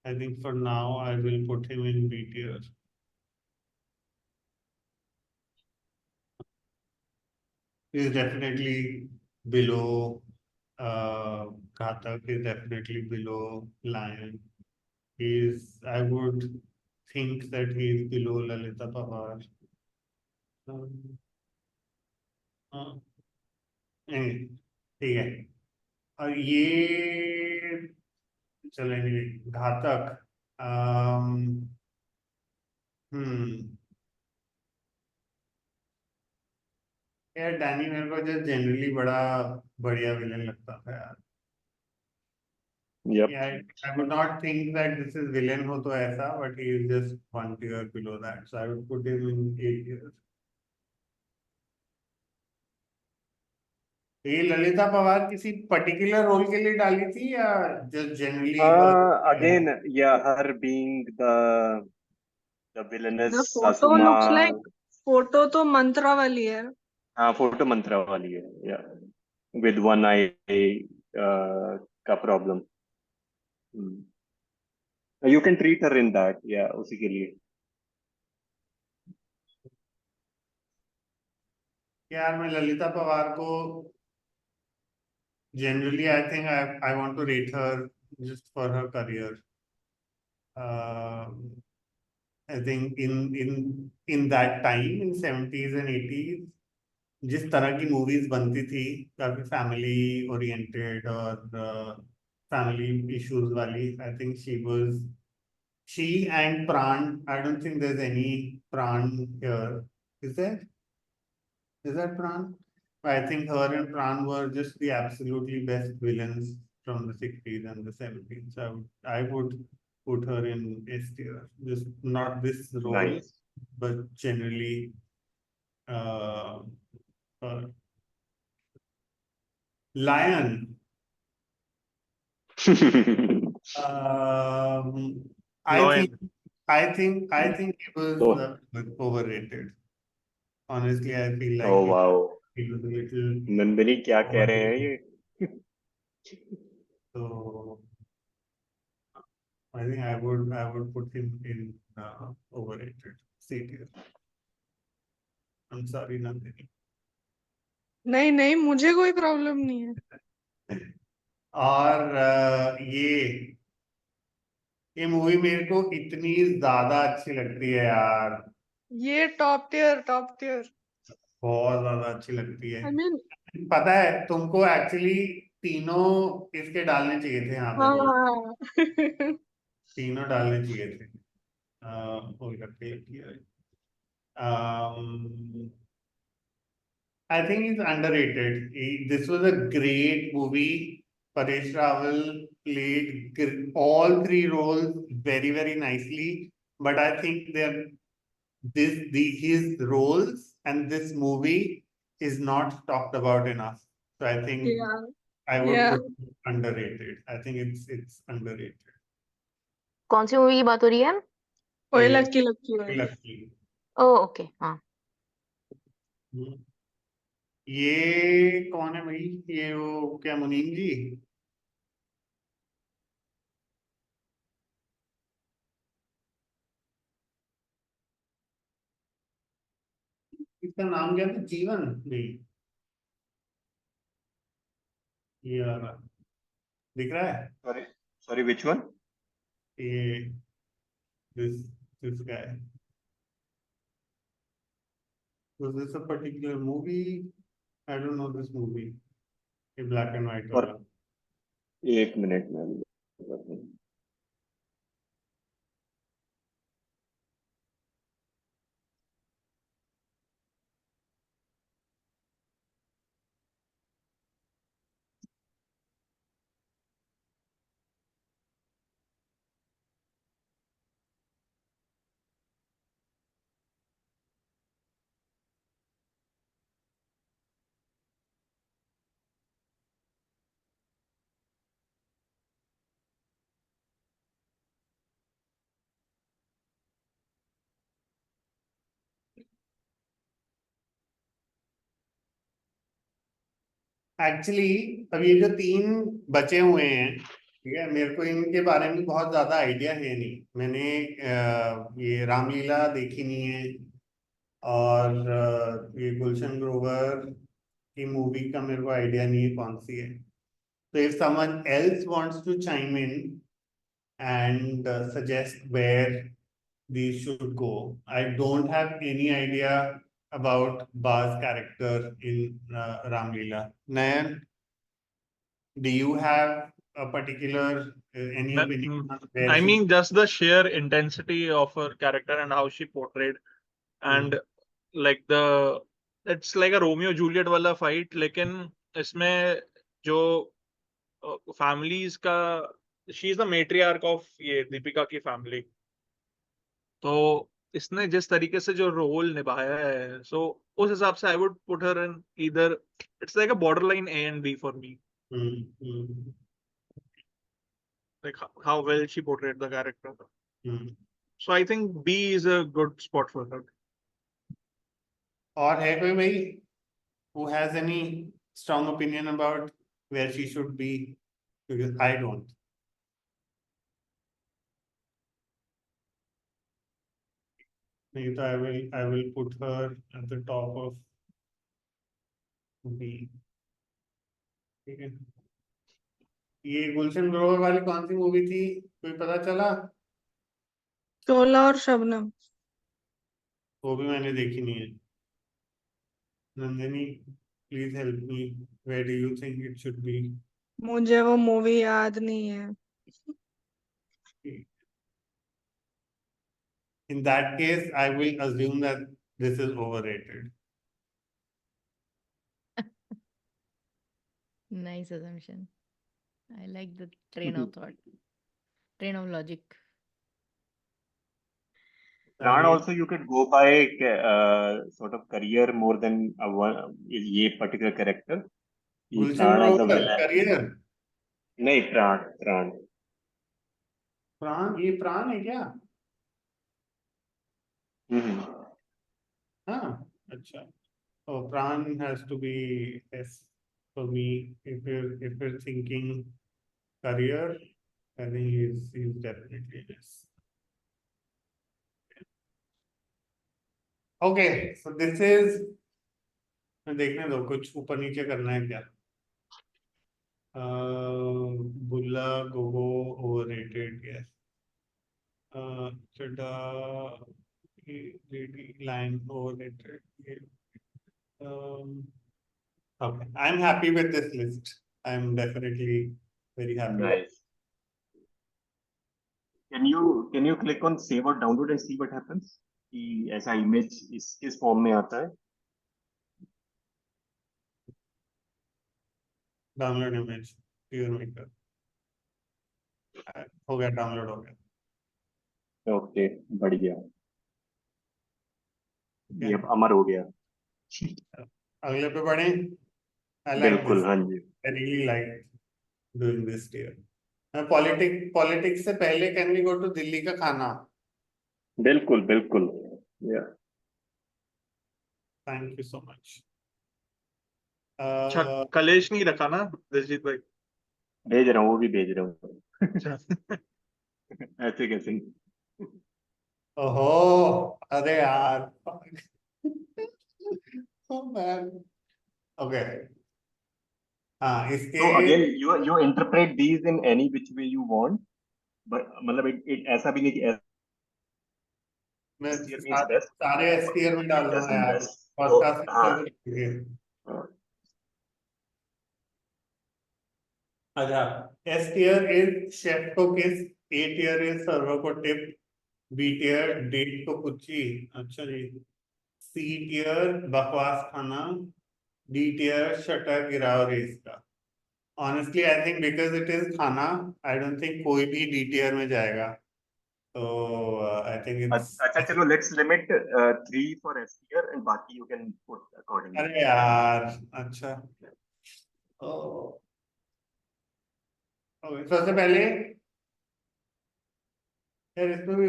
I think for now I will put him in B tier. He is definitely below Ghatak, is definitely below Lion. I would think that he is below Lalita Pawar. नहीं, ठीक है. और ये चलेंगे घातक. यार डैनी मेरे को जो जनरली बड़ा बढ़िया विलन लगता था यार. Yep. Yeah, I would not think that this is villain हो तो ऐसा, but he is just one tier below that, so I would put him in A tier. ये ललिता पवार किसी पर्टिकुलर रोल के लिए डाली थी या just generally? Again, yeah, her being the villainous The photo सासू looks माँ. like, फोटो तो मंत्रा वाली है. हाँ फोटो मंत्रा वाली है. Yeah, with one eye का problem. You can treat her in that. Yeah, उसी के लिए. यार मैं ललिता पवार को generally I think I want to rate her just for her career. I think in that time in 70s and 80s जिस तरह की मूवीज बनती थी, काफी फैमिली ओरिएंटेड और फैमिली इश्यूज वाली, I think she was She and Pran. I don't think there's any Pran here. Is there? Is that Pran? I think her and Pran were just the absolutely best villains from the 60s and the 70s. So I would put her in S tier. Just not this role, Nice. but generally her. Lion. I Lion. think it was Oh. overrated. Honestly, I feel like Oh wow. it was a little Nandini क्या कह रहे हैं overrated. ये? So I think I would put him in overrated C tier. I'm sorry, Nandini. नहीं नहीं मुझे कोई problem नहीं है. और ये मूवी मेरे को इतनी ज्यादा अच्छी लगती है यार. ये टॉप टियर. बहुत ज्यादा अच्छी लगती है. आई मीन पता है तुमको एक्चुअली तीनों इसके डालने चाहिए थे यहाँ पे रोल. हाँ. तीनों डालने चाहिए थे. बोल करके I think he's underrated. This was a great movie. Paresh Rawal played all three roles very, very nicely. But I think his roles and this movie is not talked about enough. So I think Yeah. I would Yeah. put underrated. I think it's underrated. कौन सी movie की बात हो रही है? ओए ये लक्की लक्की. Lucky. Oh okay हाँ. ये कौन है भाई? ये वो क्या मुनीम जी? इसका नाम क्या था? जीवन नहीं. ये वाला दिख रहा है? Sorry, which one? ये this guy. Was this a particular movie? I don't know this movie. ये black and white वाला. एक मिनट में. एक्चुअली अब ये जो तीन बचे हुए हैं, ठीक है, मेरे को इनके बारे में बहुत ज्यादा आइडिया है नहीं. मैंने ये रामलीला देखी नहीं है और ये गुलशन ग्रोवर की मूवी का मेरे को आइडिया नहीं है कौन सी है. So if someone else wants to chime in and suggest where these should go, I don't have any idea about Ba's character in Ramlila. Nayan, do you have a particular any opinion on where I she? mean, just the sheer intensity of her character and how she portrayed, and like it's like a Romeo Juliet वाला fight, लेकिन इसमें जो families का, she is the matriarch of ये दीपिका की family. तो इसने जिस तरीके से जो रोल निभाया है, so उस हिसाब से I would put her in either, it's like a borderline A and B for me. Like how well she portrayed the character. So I think B is a good spot for her. और है कोई भाई who has any strong opinion about where she should be? Because I don't. नहीं तो I will put her at the top of B. ठीक है. ये गुलशन ग्रोवर वाली कौन सी मूवी थी? कोई पता चला? शोला और शबनम. वो भी मैंने देखी नहीं है. Nandini, please help me. Where do you think it should be? मुझे वो मूवी याद नहीं है. In that case, I will assume that this is overrated. Nice assumption. I like the train of thought, train of logic. Pran also you could go by sort of career more than ये particular character. कि Gulshan Pran as a Grover, villain. career. नहीं प्राण प्राण, ये प्राण है क्या? हाँ, अच्छा. Oh, Pran has to be S for me. If you're thinking career, I think he's definitely S. Okay, so this is, देखने दो कुछ ऊपर नीचे करना है क्या? बुल्ला Gogo overrated, yes. Chada line overrated. Okay, I'm happy with this list. I'm definitely very happy. Nice. Can you click on save or download and see what happens? कि ऐसा image किस form में आता है? Download image, PureMaker. हो गया, download हो गया. Okay, बढ़िया. Okay. ये अब अमर हो गया. अगले पे बढ़े. I like बिल्कुल, this. हाँ जी. I really like doing this tier. Politics से पहले can we go to Delhi का खाना? बिल्कुल. Yeah. Thank you so much. अच्छा कलेश नहीं रखा ना दिलजीत भाई? भेज रहा हूँ, वो भी भेज रहा हूँ. अच्छा. ऐसे कैसे? ओहो, अरे यार. Oh man. Okay. हाँ, इसके. So again, you interpret these in any which way you want, but मतलब it ऐसा भी नहीं कि मैं S tier means best. सारे S tier में डाल Best दूंगा and यार. best. Podcast हाँ. में अच्छा, S tier is chef को kiss, A tier is server को tip, B tier date को कुच्ची. अच्छा जी. C tier बकवास खाना, D tier शटर गिराओ रेस का. Honestly, I think because it is खाना, I don't think कोई भी D tier में जाएगा. So I think it's. अच्छा चलो, let's limit 3 for S tier and बाकी you can put accordingly. अरे यार, अच्छा. Oh. Okay, सबसे पहले यार इसमें भी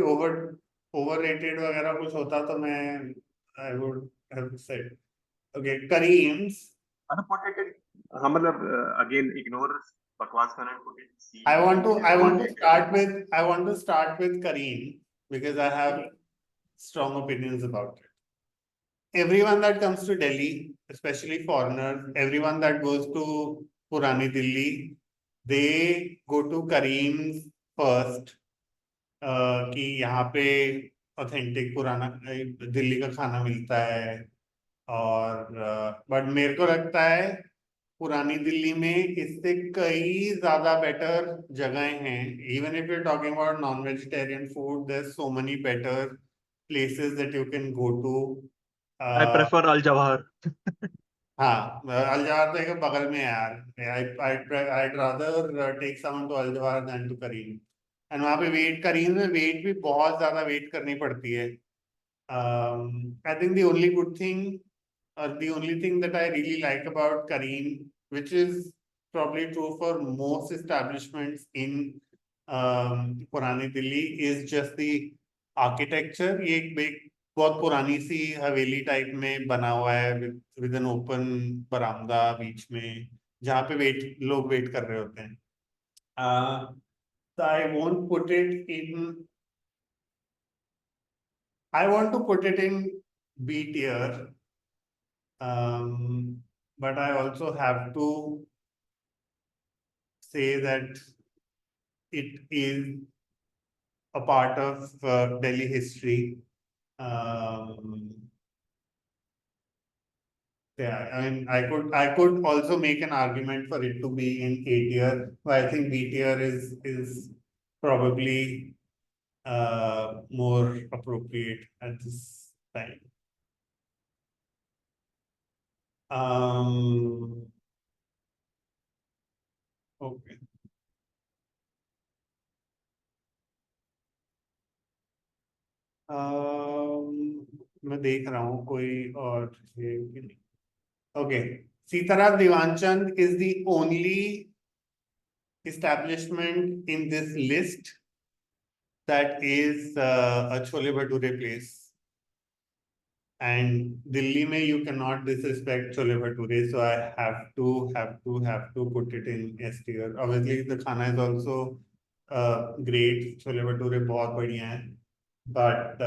overrated वगैरह कुछ होता तो मैं I would have said. Okay, Kareem's. Put it in, हाँ मतलब again ignore बकवास खाना and put it in C. I want to start with Kareem because I have strong opinions about it. Everyone that comes to Delhi, especially foreigners, everyone that goes to Purani Delhi, they go to Kareem's first. कि यहाँ पे authentic पुराना दिल्ली का खाना मिलता है. और but मेरे को लगता है पुरानी दिल्ली में इससे कई ज्यादा बेटर जगहें हैं. Even if you are talking about non vegetarian food, there so many better places that you can go to. I prefer Al Jawhar. हाँ, अल-जवाहर तो एक बगल में है यार. I'd rather take someone to अल-जवाहर than to Kareem. And वहाँ पे करीम में वेट भी बहुत ज्यादा वेट करनी पड़ती है. I think the only good thing, or the only thing that I really like about Kareem, which is probably true for most establishments in पुरानी Delhi, is just the architecture. ये एक बहुत पुरानी सी हवेली टाइप में बना हुआ है विद एन ओपन बरामदा बीच में, जहाँ पे लोग वेट कर रहे होते हैं. So I want to put it in B tier, but I also have to say that it is a part of Delhi history. Yeah, I mean, I could also make an argument for it to be in A tier, but I think B tier is probably more appropriate at this time. Okay. मैं देख रहा हूँ कोई और है कि नहीं. Okay, Sitaram Divanchand is the only establishment in this list that is a Chole Bhature place. And Delhi mein you cannot disrespect Chole Bhature, so I have to put it in S tier. Obviously, the khana is also great. Chole Bhature bahut badhiya hai, but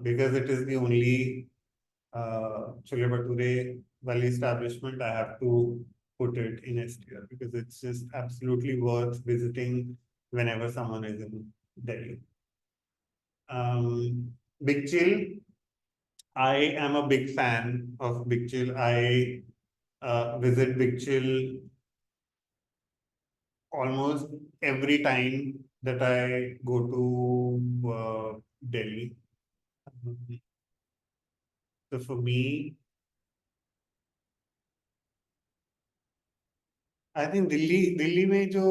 because it is the only Chole Bhature Valley establishment, I have to put it in S tier because it's just absolutely worth visiting whenever someone is in Delhi. Big Chill. I am a big fan of Big Chill. I visit Big Chill almost every time that I go to Delhi. So for me, I think Delhi में जो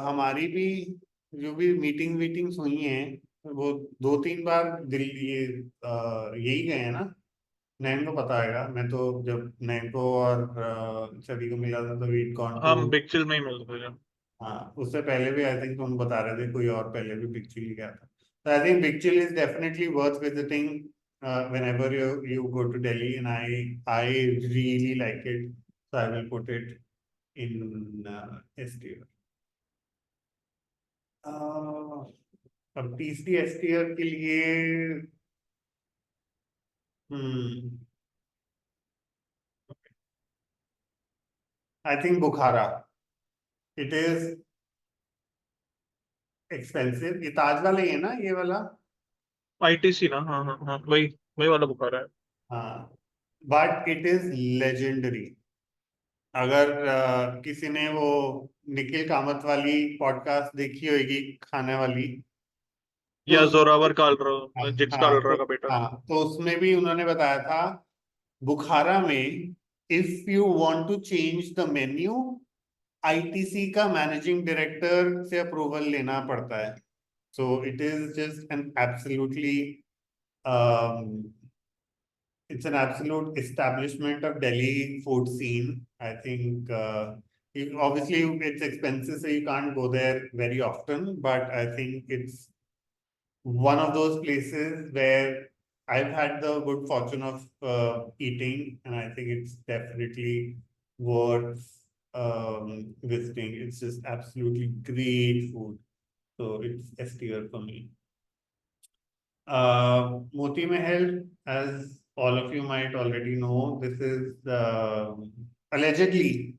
हमारी भी जो भी meetings हुई हैं वो 2-3 बार दिल्ली यही गए हैं ना. नैन को पता आएगा. मैं तो जब नैन को और सभी को मिला था तो वीट गॉन टू. हम बिग चिल में ही मिलते थे. हाँ, उससे पहले भी आई थिंक तुम बता रहे थे कोई और पहले भी बिग चिल गया था. तो I think big chill is definitely worth visiting whenever you go to Delhi, and I really like it, so I will put it in S tier. अब तीसरी S tier के लिए I think Bukhara. It is expensive. ये ताज वाला ही है ना, ये वाला. आईटीसी ना. हाँ हाँ हाँ, वही वही वाला बुखारा है. हाँ, but it is legendary. अगर किसी ने वो निखिल कामत वाली पॉडकास्ट देखी होगी खाने वाली, या तो जोरावर कालरा, जिक्स कालरा का बेटा. तो उसमें भी उन्होंने बताया था बुखारा में if you want to change the menu, ITC का मैनेजिंग डायरेक्टर से अप्रूवल लेना पड़ता है. So it is just an absolutely it's an absolute establishment of Delhi food scene. I think obviously it's expensive, so you can't go there very often, but I think it's one of those places where I've had the good fortune of eating, and I think it's definitely worth visiting. It's just absolutely great food. So it's S tier for me. Moti Mahal, as all of you might already know, this is allegedly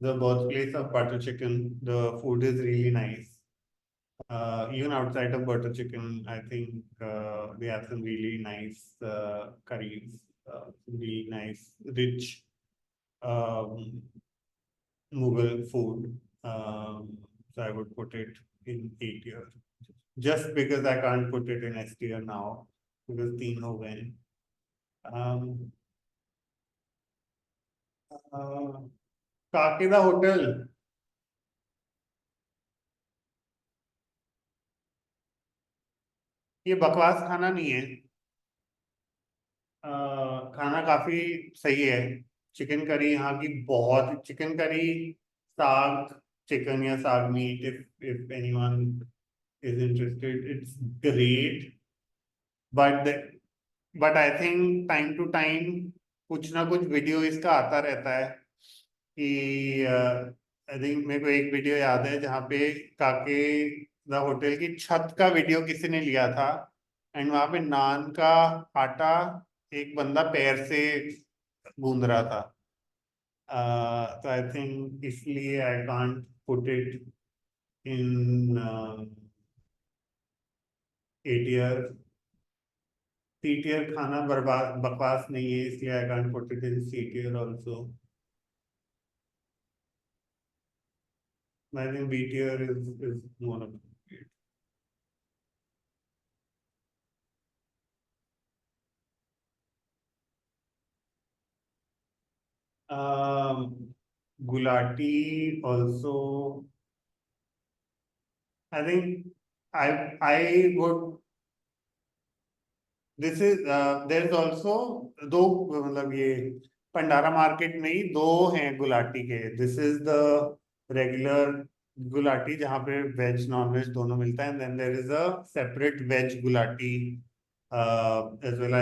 the birthplace of butter chicken. The food is really nice. Even outside of butter chicken, I think they have some really nice curries, really nice, rich Mughal food. So I would put it in A tier. Just because I can't put it in S tier now, because 3 हो गए. काकेदा hotel. ये बकवास खाना नहीं है. खाना काफी सही है. चिकन करी यहाँ की बहुत, चिकन करी, साग चिकन या साग meet, if anyone is interested, it's great. But I think time to time कुछ ना कुछ वीडियो इसका आता रहता है कि आई थिंक मेरे को एक वीडियो याद है जहाँ पे काके द होटल की छत का वीडियो किसी ने लिया था, एंड वहां पे नान का आटा एक बंदा पैर से गूंद रहा था. तो आई थिंक इसलिए I can't put it in A tier. C tier खाना बर्बाद बकवास नहीं है, इसलिए I can't put it in C tier also. I think B tier is more appropriate. Gulati also. I think I would. This is there's also दो मतलब ये Pandara market में ही दो हैं गुलाटी के. This is the regular Gulati जहाँ पे वेज नॉन वेज दोनों मिलता है, and then there is a separate veg gulati as well.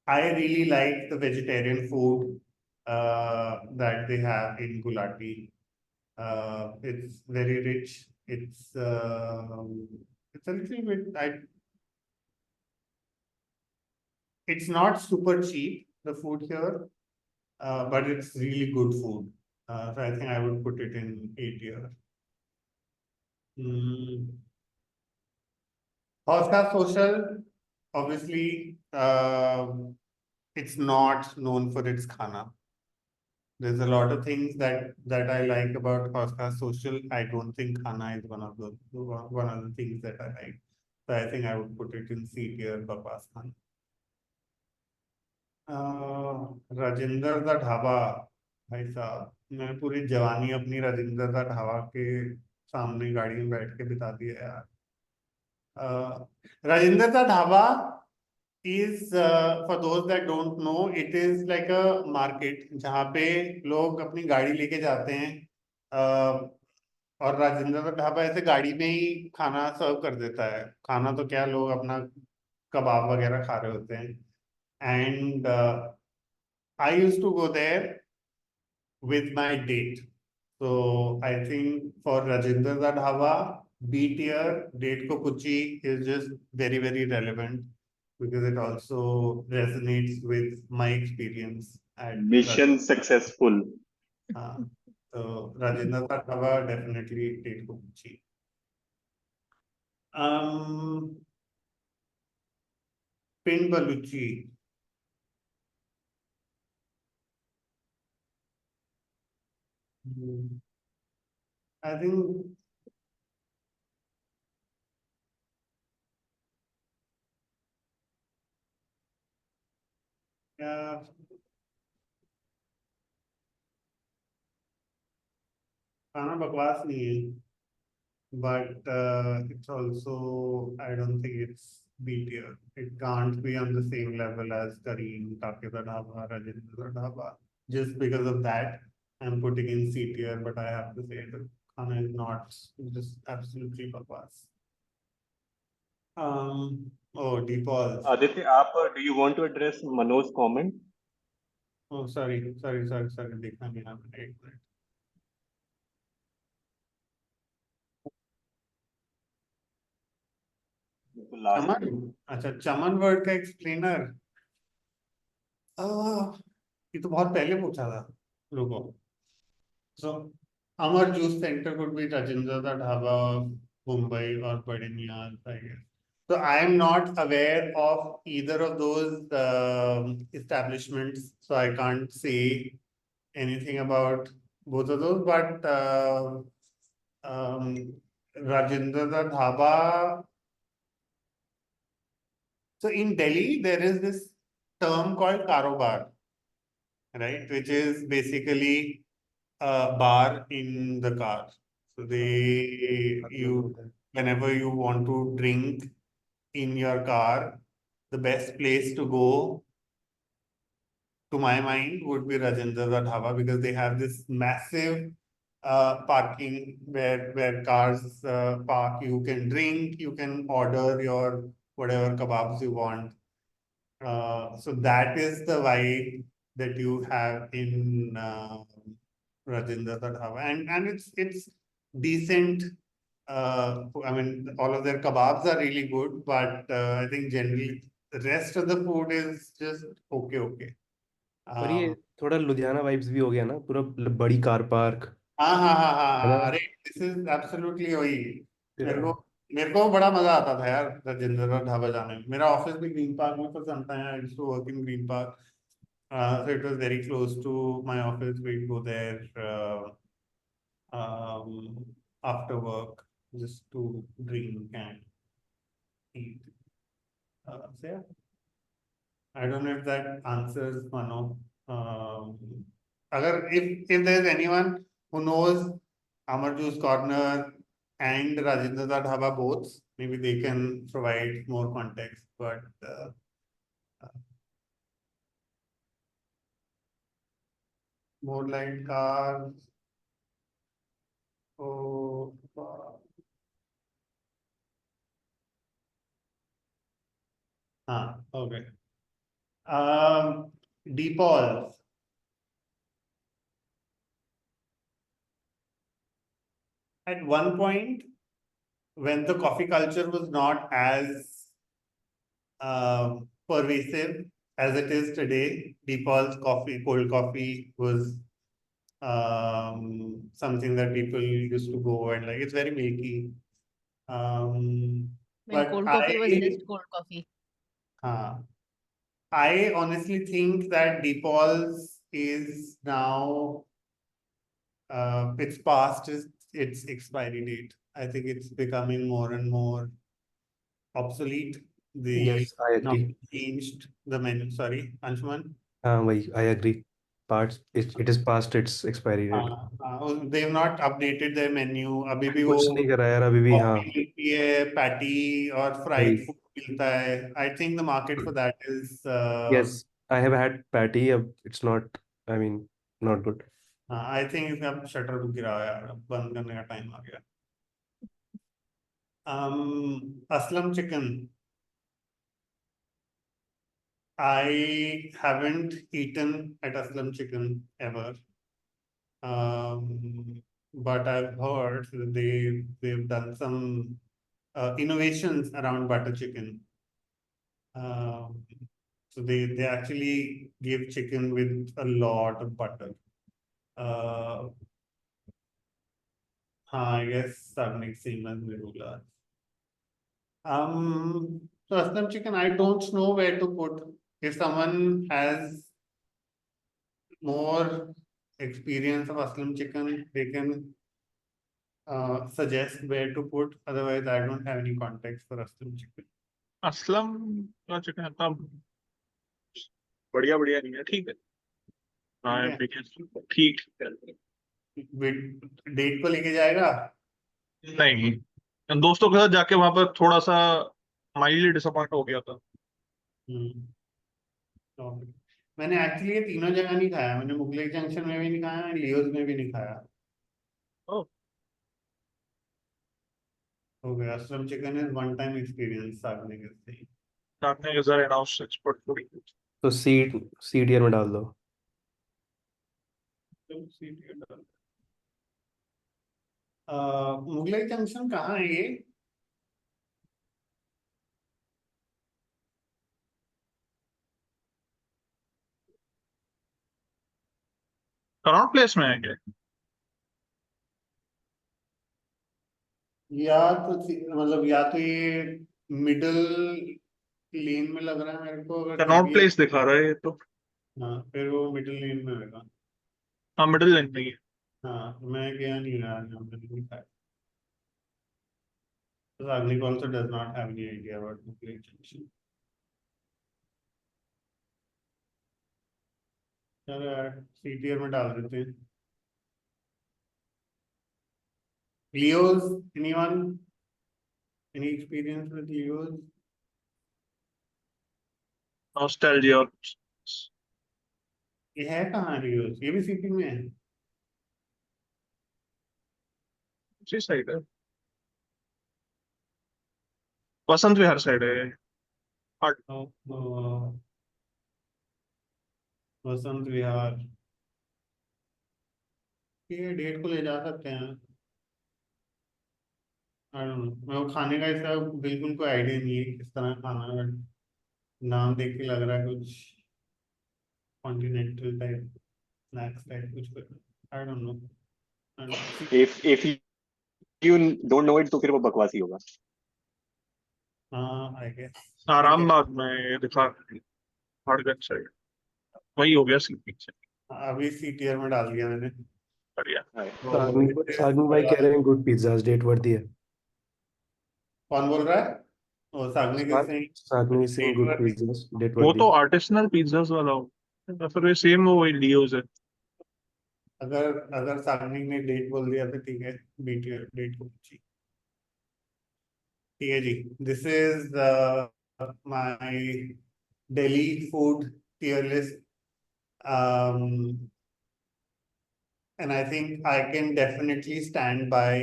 I really like the vegetarian food that they have in Gulati. It's very rich. It's a little bit. It's not super cheap, the food here, but it's really good food. So I think I would put it in A tier. Hoska Social, obviously, it's not known for its khana. There's a lot of things that I like about Hoska Social. I don't think khana is one of the things that I like. So I think I would put it in C tier for Pastan. Rajendra दा ढाबा, भाई साहब मैंने पूरी जवानी अपनी राजेंद्र दा ढाबा के सामने गाड़ी में बैठ के बिता दी है यार. राजेंद्र दा dhaba is for those that don't know, it is like a market जहाँ पे लोग अपनी गाड़ी लेके जाते हैं और राजेंद्र का ढाबा ऐसे गाड़ी में ही खाना सर्व कर देता है. खाना तो क्या, लोग अपना कबाब वगैरह खा रहे होते हैं. And I used to go there with my date. So I think for Rajendra da Dhaba, B tier, date ko kuchi is just very, very relevant because it also resonates with my experience at Mission successful. So Rajendra da Dhaba, definitely date ko kuchi. Pin Baluchi. I think खाना बकवास नहीं है, but it's also, I don't think it's B tier. It can't be on the same level as Kareem, Taki da Dhaba, Rajendra da Dhaba. Just because of that, I'm putting in C tier, but I have to say that खाना is not, just absolutely bakwas. Oh, Deepal. Aditya, do you want to address Manoj's comment? Oh, sorry. देखना नहीं है, एक minute. चमन, अच्छा चमन word का explainer. ये तो बहुत पहले पूछा था लोगों. So Amar Juice Center could be Rajendra da Dhaba, Mumbai or Badeniya, I guess. So I am not aware of either of those establishments, so I can't say anything about both of those. But Rajendra da Dhaba. So in Delhi, there is this term called karobar, right? Which is basically a bar in the car. So whenever you want to drink in your car, the best place to go, to my mind, would be Rajendra da Dhaba because they have this massive parking where cars park. You can drink, you can order your whatever kebabs you want. So that is the vibe that you have in Rajendra da Dhaba, and it's decent. I mean, all of their kebabs are really good, but I think generally the rest of the food is just okay. पर ये थोड़ा Ludhiana vibes भी हो गया ना, पूरा बड़ी car park. हाँ. अरे दिस इज एब्सोल्युटली वही. मेरे को बड़ा मजा आता था यार राजेंद्र का ढाबा जाने में. मेरा ऑफिस भी ग्रीन पार्क में, for some time I used to work in Green Park. So it was very close to my office. We'd go there after work just to drink and eat. So yeah, I don't know if that answers Mano. अगर if there's anyone who knows Amar Juice Corner and Rajendra Da Dhaba both, maybe they can provide more context. But more like cars. Oh, okay. DePaul. At one point, when the coffee culture was not as pervasive as it is today, DePaul's coffee, cold coffee, was something that people used to go and like. It's very milky. When But cold coffee was just cold coffee. I honestly think that DePaul's is now it's past its expiry date. I think it's becoming more and more obsolete. They Yes, I now agree. changed the menu. Sorry, Anshuman. I agree. It is past its expiry date. They've not updated their menu. अभी भी कुछ वो नहीं करा यार अभी भी, हाँ coffee मिलती है, patty और fried वही. food मिलता है. I think the market for that is Yes, I have had patty. It's not, I mean, not good. I think इसका अब शटर गिरा है यार, अब बंद करने का टाइम आ गया. Aslam chicken. I haven't eaten at Aslam chicken ever. But I've heard that they've done some innovations around butter chicken. So they actually give chicken with a lot of butter. I guess Sagnik same as Mirula. So Aslam chicken, I don't know where to put. If someone has more experience of Aslam chicken, they can suggest where to put. Otherwise, I don't have any context for Aslam chicken. Aslam का chicken इतना बढ़िया बढ़िया नहीं है, ठीक है. हाँ, ठीक है. ठीक है. डेट को लेके जाएगा. नहीं, दोस्तों के साथ जाके वहां पर थोड़ा सा माइल्डली डिसअपॉइंट हो गया था. मैंने एक्चुअली ये तीनों जगह नहीं खाया. मैंने मुगलई जंक्शन में भी नहीं खाया, लियोज में भी नहीं खाया. हो गया. Aslam chicken is one time experience. सागने के से आपने गजर अनाउंस एक्सपर्ट फूड. तो सी टियर में डाल दो. मुगलई जंक्शन कहाँ है ये? कनॉट प्लेस में है क्या? या तो मतलब या तो ये मिडल लेन में लग रहा है मेरे को. अगर कनॉट तभी प्लेस दिखा रहा है ये तो. हाँ, फिर वो मिडल लेन में होगा. हाँ, मिडिल लेन में ही है. हाँ, मैं गया नहीं रहा यहाँ पे, नहीं खाया. So Agnik also does not have any idea about nuclear junction. चलो यार, सी टियर में डाल देते हैं. Leo's, anyone? Any experience with Leo's? Nostalgia. ये है कहाँ Leo's? ये भी सिटी में है. उसी साइड है, वसंत विहार साइड है. वसंत विहार. ये डेट को ले जा सकते हैं. I don't know. मैं वो खाने का इसका बिल्कुल कोई आइडिया नहीं है किस तरह खाना है. नाम देख के लग रहा है कुछ कॉन्टिनेंटल टाइप स्नैक्स टाइप कुछ. I don't know. if you don't know it तो फिर वो बकवासी होगा. हाँ, I guess. आरामबाग में दिखा, हड़गंज साइड वही हो गया सी से. अभी सी टियर में डाल दिया मैंने. बढ़िया. सागनी भाई कह रहे हैं गुड पिज्जाज डेट वर्दी है. कौन बोल रहा है? ओ, सागनी के से सागनी सिंह गुड पिज्जाज डेट वो वर्दी. तो आर्टिसनल पिज्जाज वाला हो. फिर सेम वही लियोज है। अगर अगर सागनिक ने डेट बोल दिया तो ठीक है, बीटीआर डेट को पूछिए। ठीक है जी, this is my Delhi food tier list, and I think I can definitely stand by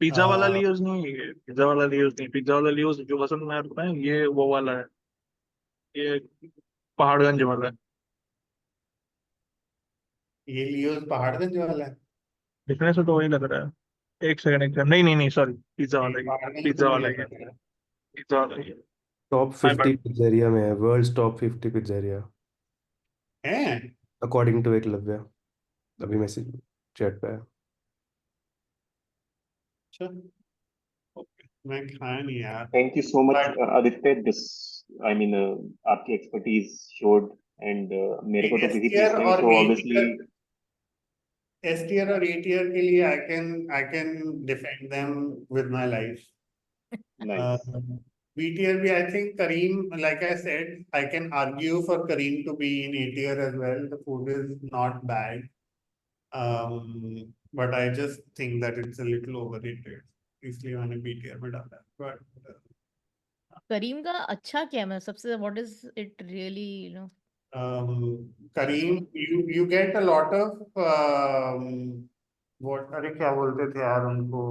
pizza वाला लियोज नहीं है, पिज्जा वाला लियोज नहीं, पिज्जा वाला लियोज जो वसंत में आता है ये वो वाला है, ये पहाड़गंज वाला है। ये लियोस पहाड़गंज वाला है। दिखने से तो वही लग रहा है। एक सेकंड नहीं नहीं नहीं सॉरी, पिज्जा वाला ही, पहाड़गंज तो पिज्जा नहीं वाला ही लग है, रहा है। पिज्जा वाला ही है। Top my 50 bad. पिज्जेरिया में है, वर्ल्ड्स टॉप 50 पिज्जेरिया हैं? According to Eklavya. अभी मैसेज चैट पे है। अच्छा, ओके, मैं खाया नहीं यार। Thank you so much but Aditya, this I mean आपकी एक्सपर्टीज शोड, एंड मेरे को तो एस किसी टियर पूछना ही और तो ए ऑब्वियसली टियर, एस टियर और ए टियर के लिए I can defend them with my life. Nice. B tier भी, I think Kareem, like I said, I can argue for Kareem to be in A tier as well. The food is not bad. But I just think that it's a little overrated. इसलिए मैंने B tier में डाला है. But करीम का अच्छा क्या है, मतलब सबसे what is it really, Kareem, you get a lot of what, अरे क्या बोलते थे यार उनको,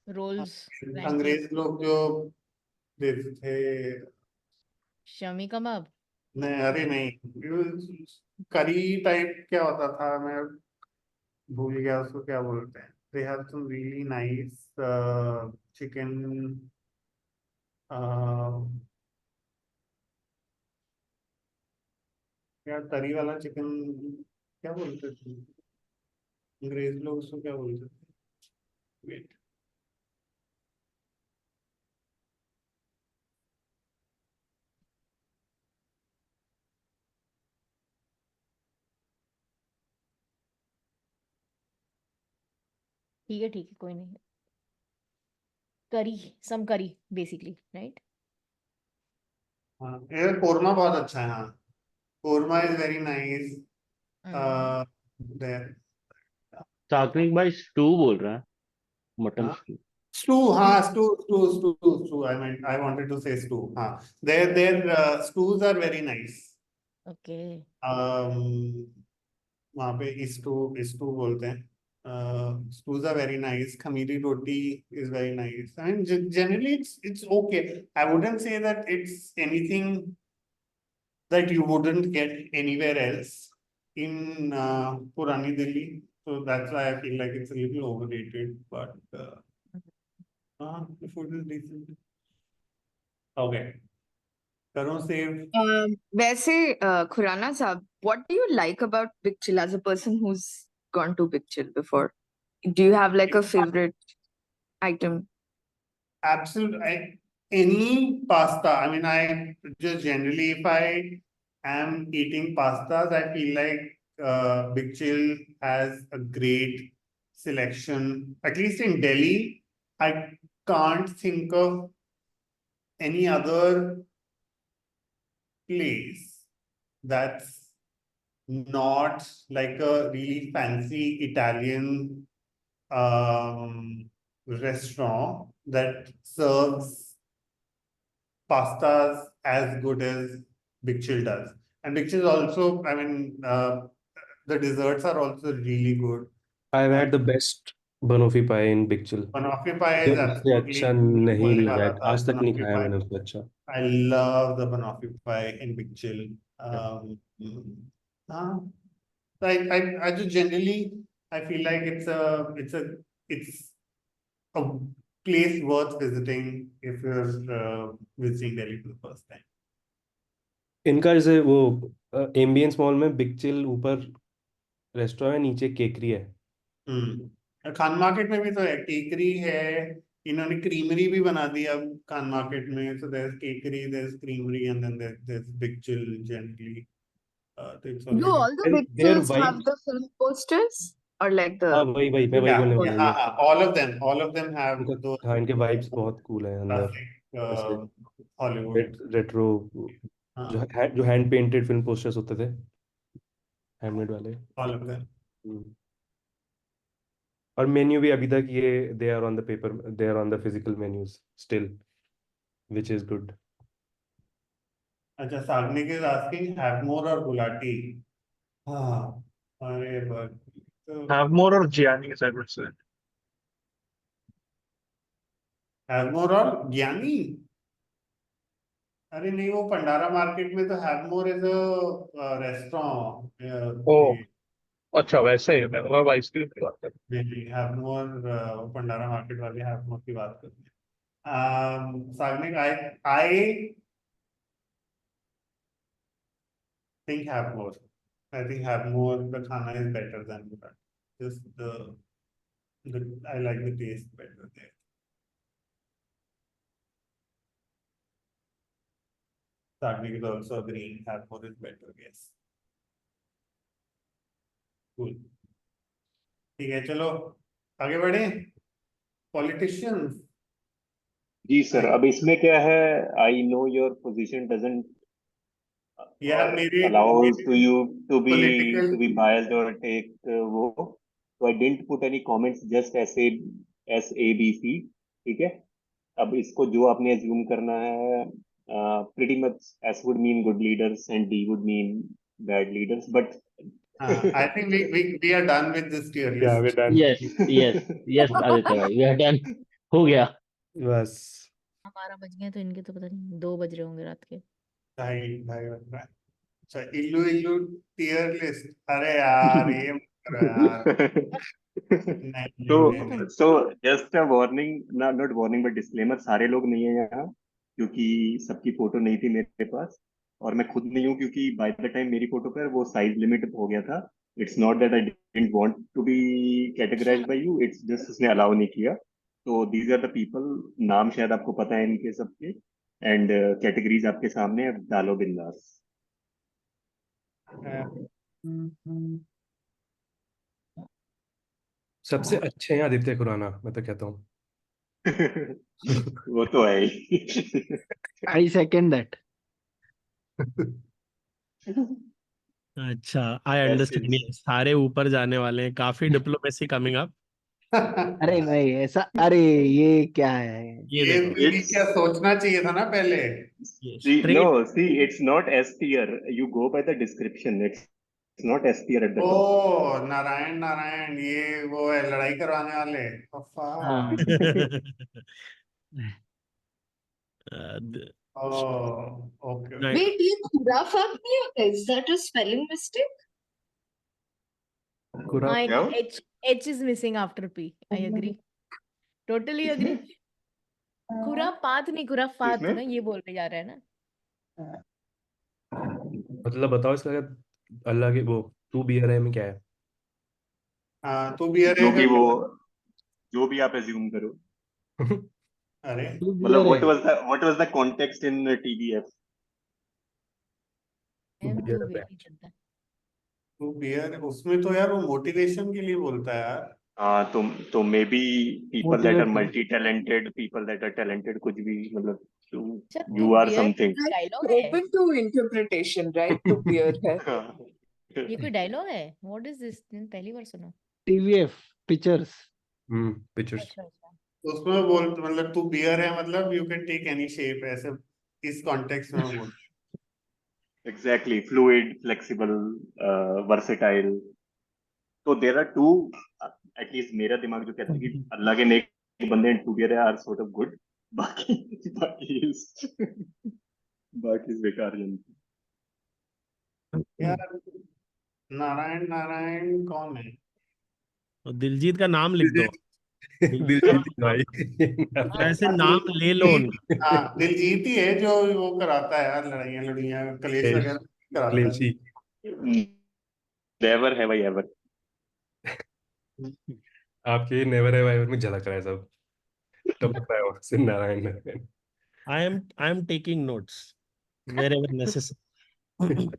रोल्स, अंग्रेज लोग जो देते थे, शमी कबाब। नहीं अरे नहीं, करी टाइप क्या होता था, मैं भूल गया उसको क्या बोलते हैं। They have some really nice chicken, क्या तरी वाला चिकन, क्या बोलते थे अंग्रेज लोग उसको, क्या बोलते थे, वेट, ठीक है कोई नहीं, करी, सम करी बेसिकली, राइट। हाँ ये कोरमा बहुत अच्छा है, हाँ korma is very nice there. Satvik भाई स्टू बोल रहा है, मटन स्टू। स्टू, हाँ stew stew stew stew, I wanted to say stew, हाँ there stews are very nice. Okay. वहाँ पे इस्टू इस्टू बोलते हैं, stews are very nice. Khamiri roti is very nice. I mean, generally it's okay. I wouldn't say that it's anything that you wouldn't get anywhere else in Purani Delhi. So that's why I feel like it's a little overrated. But the food is decent. Okay. Karun save. वैसे खुराना साहब, what do you like about Big Chill as a person who's gone to Big Chill before? Do you have like a favorite item? Absolutely. Any pasta. I mean, I just generally, if I am eating pastas, I feel like Big Chill has a great selection. At least in Delhi, I can't think of any other place that's not like a really fancy Italian restaurant that serves pastas as good as Big Chill does. And Big Chill also, I mean, the desserts are also really good. I've had the best banoffee pie in Big Chill. Banoffee pie मुझे is उससे absolutely, अच्छा नहीं बोलने लगा वाला है, था, आज तक नहीं banoffee खाया pie. मैंने उससे अच्छा। I love the banoffee pie in Big Chill. I just generally, I feel like it's a place worth visiting if you're visiting Delhi for the first time. इनका जैसे वो एम्बियंस मॉल में big chill ऊपर restaurant है, नीचे केकरी है। Khan market में भी तो है, केकरी है, इन्होंने क्रीमरी भी बना दी अब खान मार्केट में, so there's केकरी, there's creamery, and then there's Big Chill generally. Do all the Big Their Chills have vibes, the film posters or like हाँ the वही मैं वही बोलने वाला हाँ हूँ। हाँ, all of them have उनका those हाँ, इनके वाइब्स बहुत कूल है अंदर, classic ऐसे Hollywood. रेट्रो जो हैंड पेंटेड फिल्म पोस्टर्स होते थे, हैंडमेड वाले। all of them. और मेन्यू भी अभी तक ये they are on the paper, they are on the physical menus still, which is good. अच्छा, Sagnik is asking have more or Gulati? हाँ, अरे बस तो Have more or Giannis, I would say. have more और ज्ञानी। अरे नहीं, वो भंडारा मार्केट में तो have more is a restaurant. Oh, अच्छा वैसे ही मैं मतलब आइसक्रीम की बात कर। नहीं, हैव मोर भंडारा मार्केट वाले हैव मोर की बात करते हैं। साग्निक, आई think have more. I think have more. The khana is better than Gulati. Just the I like the taste better there. Sagnik is also agreeing. Have more is better. Yes. Cool. ठीक है, चलो आगे बढ़े। Politicians. जी sir, अब इसमें क्या है, I know your position doesn't यार मेरे allows to you to political be biased or take वो, so I didn't put any comments, just S A B C, ठीक है। अब इसको जो आपने assume करना है, pretty much S would mean good leaders and D would mean bad leaders, but I think we are done with this tier Yeah, list. we're done. yes Aditya भाई, we are done. हो गया। बस 12 बज गए तो इनके तो पता नहीं 2 बज रहे होंगे रात के। ढाई ढाई बज रहा है। अच्छा, इल्लू टियर लिस्ट। अरे यार ये मत करो यार। नहीं तो नहीं नहीं so just a warning, not warning but disclaimer, सारे लोग नहीं है यहाँ क्योंकि सबकी फोटो नहीं थी मेरे पास, और मैं खुद नहीं हूँ क्योंकि बाय द टाइम मेरी फोटो पर वो साइज लिमिट हो गया था। It's not that I didn't want to be categorised by you, it's just उसने अलाउ नहीं किया। तो दीज आर द पीपल, नाम शायद आपको पता है इनके सबके, एंड कैटेगरीज आपके सामने है, डालो बिंदास। सबसे अच्छे हैं आदित्य खुराना, मैं तो कहता हूँ। वो तो है ही। I second that. अच्छा, आई Yes, अंडरस्टैंड। yes. ये सारे ऊपर जाने वाले हैं, काफी डिप्लोमेसी कमिंग अप। अरे भाई ऐसा, अरे ये क्या है? ये ये देखो, भी क्या सोचना चाहिए था ना पहले। ये See, no, straight. see, it's not S tier. You go by the description. It's not S tier at the oh top. Narayan Narayan, ये वो है लड़ाई करवाने वाले। अफा। हाँ ओ ओके। Wait, ये खुराफात नहीं होता? Is that a spelling mistake? खुरा हाँ, क्या? एक H is missing after P. I agree. Totally agree. खुरापात नहीं, खुराफात किसमें? ना, ये बोलने जा रहा है ना। मतलब बताओ इसका अल्लाह के वो टू बियर है में क्या है? हाँ, तू भी जो भी अरे वो, जो भी आप assume करो। अरे तू मतलब बियर है। what was the context in TBF? Am bear टू है। वेरी चलता है। तू बियर, उसमें तो यार वो मोटिवेशन के लिए बोलता है यार। हाँ, तो may be people that are motivate. multi talented, people that are talented, कुछ भी मतलब अच्छा, तू you are bear something. Dialogue है? Open to interpretation, right? To beer है. ये कोई डायलॉग है? What is this? पहली बार सुना। TVF pictures. पिक्चर्स। अच्छा अच्छा। उसमें बोल मतलब तू बियर है मतलब you can take any shape, ऐसे इस कॉन्टेक्स्ट में बोल। Exactly, fluid, flexible, versatile. तो देर आर टू, एटलीस्ट मेरा दिमाग जो कहता है कि अल्लाह के नेक बंदे two bear are sort of good, बाकी बाकी बेकार जनता। यार नारायण नारायण कौन है? और दिलजीत का नाम लिख दो। दिलजीत भाई। ऐसे नाम ले लो उनका। हाँ, दिलजीत ही है जो वो कराता है यार, लड़ाइयाँ लड़ाइयाँ कलेश वगैरह कराता है। क्लेशी। Never have I ever. आपके नेवर हैव एवर में झलक रहा है सब, टपक रहा है वहां से Narayan Narayan. I am taking notes wherever necessary.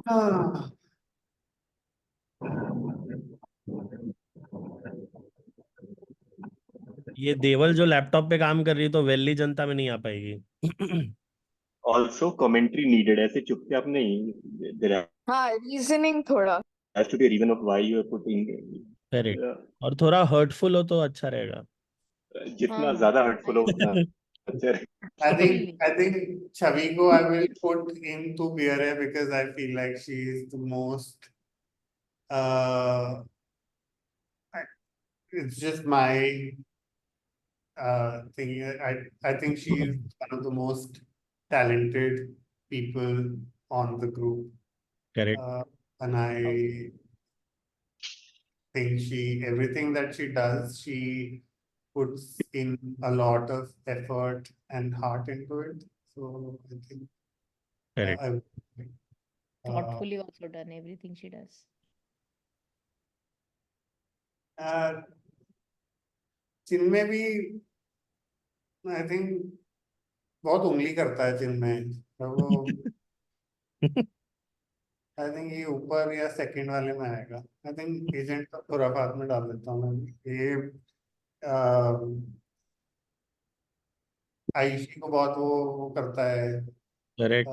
हाँ, ये देवल जो लैपटॉप पे काम कर रही है तो वेल्ली जनता में नहीं आ पाएगी। Also, commentary needed. ऐसे चुपचाप नहीं. There हाँ, रीजनिंग थोड़ा. has to be a reason of why you are putting. Correct, uh, और थोड़ा हर्टफुल हो तो अच्छा रहेगा। जितना हाँ, ज्यादा hurtful हो उतना अच्छा है. fully. I think Chavi ko I will put into Beer Hai because I feel like she is the most uh it's just my thing. I think she is one of the most talented people on the group. Correct, And I think everything that she does, she puts in a lot of effort and heart into it. So I think correct. I would, Thoughtfully also done everything she does. चिन्मय भी I think बहुत उंगली करता है चिन्मय, तो वो आई think ये ऊपर या सेकंड वाले में आएगा। आई थिंक एजेंट का खुराफात में डाल देता हूँ मैं ये। आयुषी को बहुत वो करता है, करेक्ट।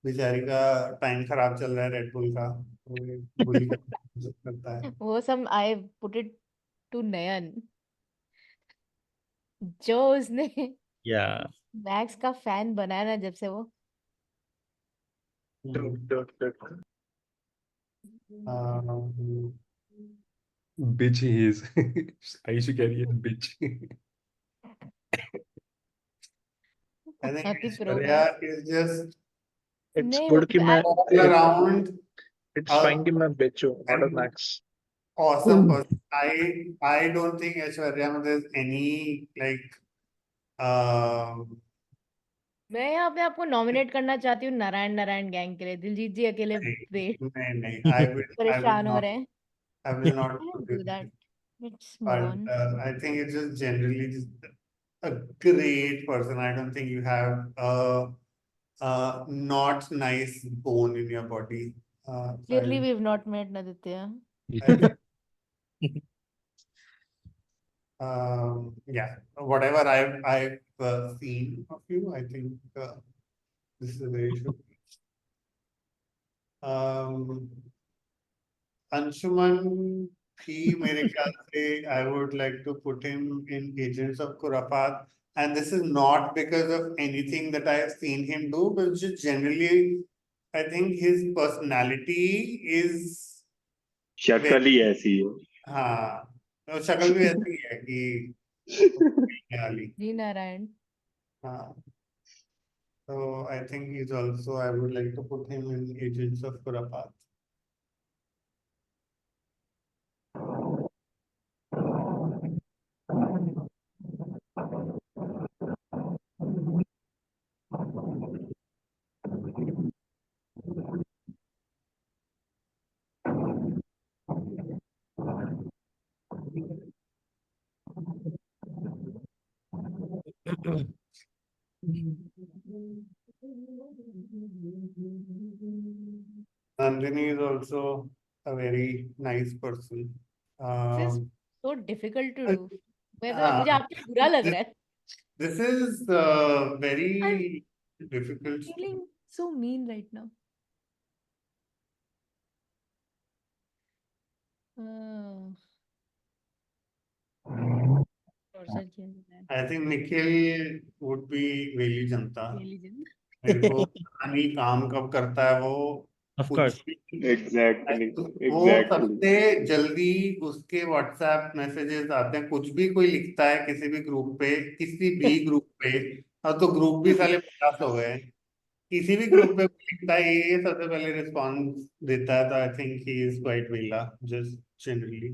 बेचारी का टाइम खराब चल रहा है रेड बुल का, तो ये बुली करता है। वो सब I put it to Nayan, जो उसने या मैक्स का फैन बनाया ना जब से वो। Bitch he is. आयुषी कह रही है bitch. I think Happy Aishwarya program. is just It's नहीं, good कि मैं all around it's fine कि मैं bitch हूँ, not a and max. awesome person. I don't think Aishwarya में there's any like मैं यहाँ पे आपको नॉमिनेट करना चाहती हूँ नारायण नारायण गैंग के लिए। दिलजीत जी अकेले नहीं I will परेशान हो not रहे हैं। I will not Do that. Let's move but on. I think it's just generally just a great person. I don't think you have a not nice bone in your body. So Clearly, we've not met Naditya. yeah, whatever I've seen of you, I think this is a very should. Anshuman he मेरे ख्याल से I would like to put him in Agents of Khurafat, and this is not because of anything that I have seen him do, but just generally I think his personality is शक्ल ही ऐसी है. हाँ, तो शक्ल भी ऐसी है कि वाली। जी नारायण। हाँ, so I think he's also, I would like to put him in Agents of Khurafat. Nandini is also a very nice person. This is so difficult to do. मुझे हाँ, आपसे बुरा लग रहा है। this is very difficult. Feeling so mean right now. I think Nikhil would be Veli Janta. Religion. मेरे को पता नहीं काम कब करता है वो, Of कुछ course. भी Exactly. वो Exactly. सबसे जल्दी उसके व्हाट्सएप मैसेजेस आते हैं, कुछ भी कोई लिखता है किसी भी ग्रुप पे, किसी भी ग्रुप पे, और तो ग्रुप भी साले 50 हो गए, किसी भी ग्रुप पे कोई लिखता है ये सबसे पहले रिस्पॉन्स देता है, तो I think he is quite वेला जस्ट जनरली।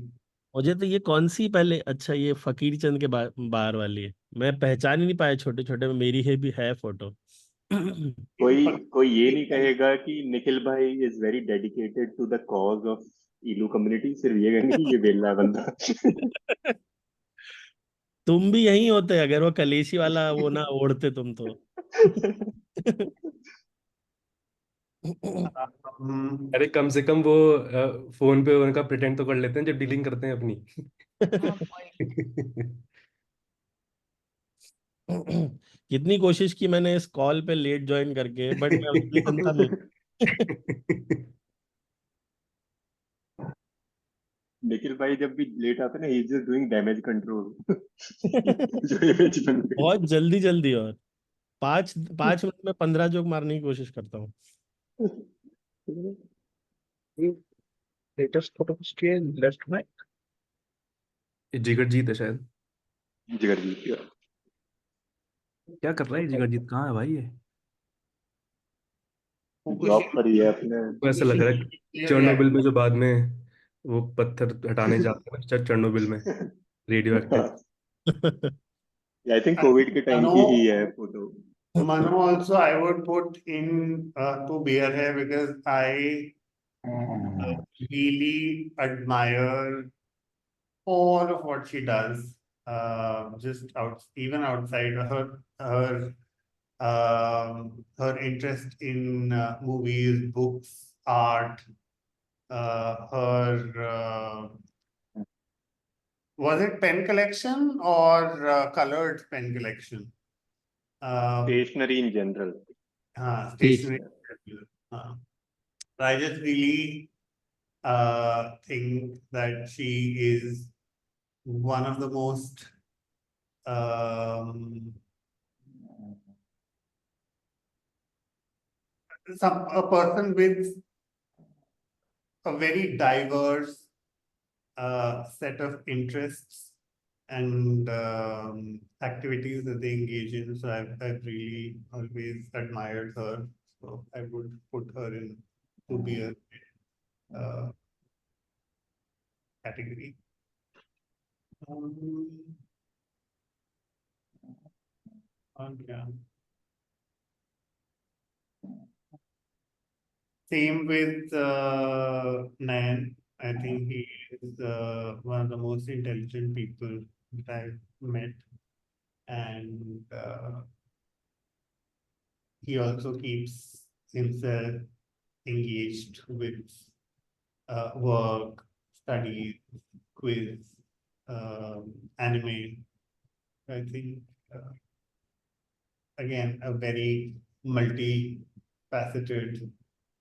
मुझे तो ये कौन सी पहले, अच्छा ये फकीर चंद के बाहर वाली है, मैं पहचान ही नहीं पाया, छोटे छोटे में मेरी भी है फोटो। कोई ये नहीं कहेगा कि निखिल भाई is very dedicated to the cause of इलू कम्युनिटी, सिर्फ ये कहेंगे कि ये वेला बंदा। तुम भी यही होते अगर वो कलेशी वाला वो ना ओढ़ते तुम तो। अरे कम से कम वो फोन पे उनका प्रिटेंड तो कर लेते हैं जब डीलिंग करते हैं अपनी। कितनी कोशिश की मैंने इस कॉल पे लेट ज्वाइन करके, बट मैं उसकी जनता नहीं। निखिल भाई जब भी लेट आता है ना, he is just doing damage control. जो इमेज बन गई। बहुत जल्दी जल्दी, और 5 मिनट में 15 जोक मारने की कोशिश करता हूँ। लेटेस्ट फोटो के लेफ्ट में जिगरजीत है शायद। जिगरजीत का। क्या कर रहा है जिगरजीत? कहाँ है भाई ये? जॉब पर ही है अपने। तो ऐसा लग रहा है चेरनोबिल में जो बाद में वो पत्थर हटाने जाते हैं ना, चेरनोबिल में, radio active. I think Covid के टाइम की ही है photo. Mano also I would put in to beer hair because I really admire all of what she does. Just even outside her interest in movies, books, art, her was it pen collection or colored pen collection? Stationery in general. Stationery. I just really think that she is one of the most a person with a very diverse set of interests and activities that they engage in. So I've really always admired her. So I would put her in to be a category. Yeah. Same with Nayan. I think he is one of the most intelligent people that I've met, and he also keeps himself engaged with work, studies, quiz, anime. I think again a very multifaceted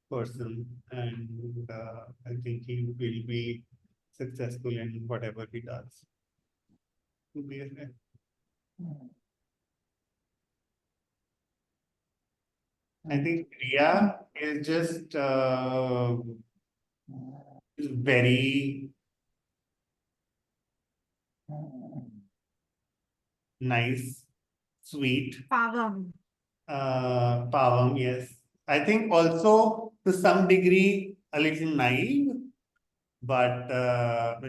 person, and I think he will be successful in whatever he does. To be a I think Priya is just is very nice, sweet. Pavam. Pavam, yes. I think also to some degree a little naive, but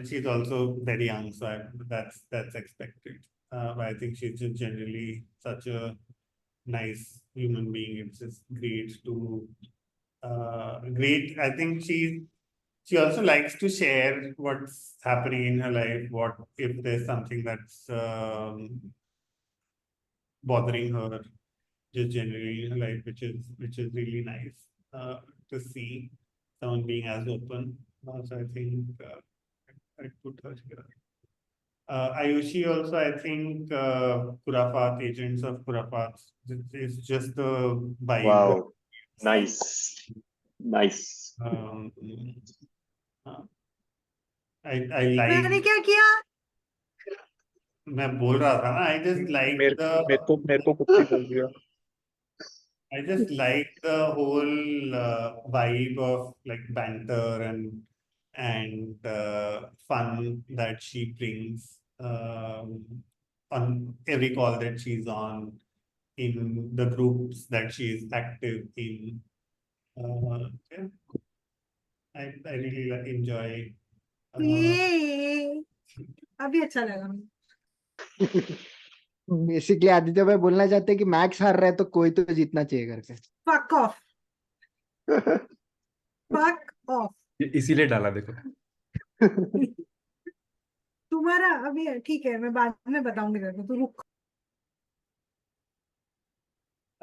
she's also very young, so that's expected. But I think she's just generally such a nice human being. It's just great to great. I think she also likes to share what's happening in her life. What if there's something that's bothering her, just generally in her life, which is really nice to see someone being as open. So I think I put her here. Ayushi also, I think Khurafat, Agents of Khurafat, is just the vibe. Wow, nice, nice. I like. मैंने क्या किया? मैं बोल रहा था ना, I just like मेरे को कुत्ती बोल दिया। I just like the whole vibe of like banter and fun that she brings on every call that she's on, in the groups that she is active in. Yeah. I really enjoy. ये अभी अच्छा लगा। Basically Aditya भाई बोलना चाहते हैं कि max हार रहा है तो कोई तो जीतना चाहिए करके। Fuck off. Fuck off. इसीलिए डाला देखो। तुम्हारा अभी है, ठीक है, मैं बाद में बताऊंगी तेरे को, तू रुक।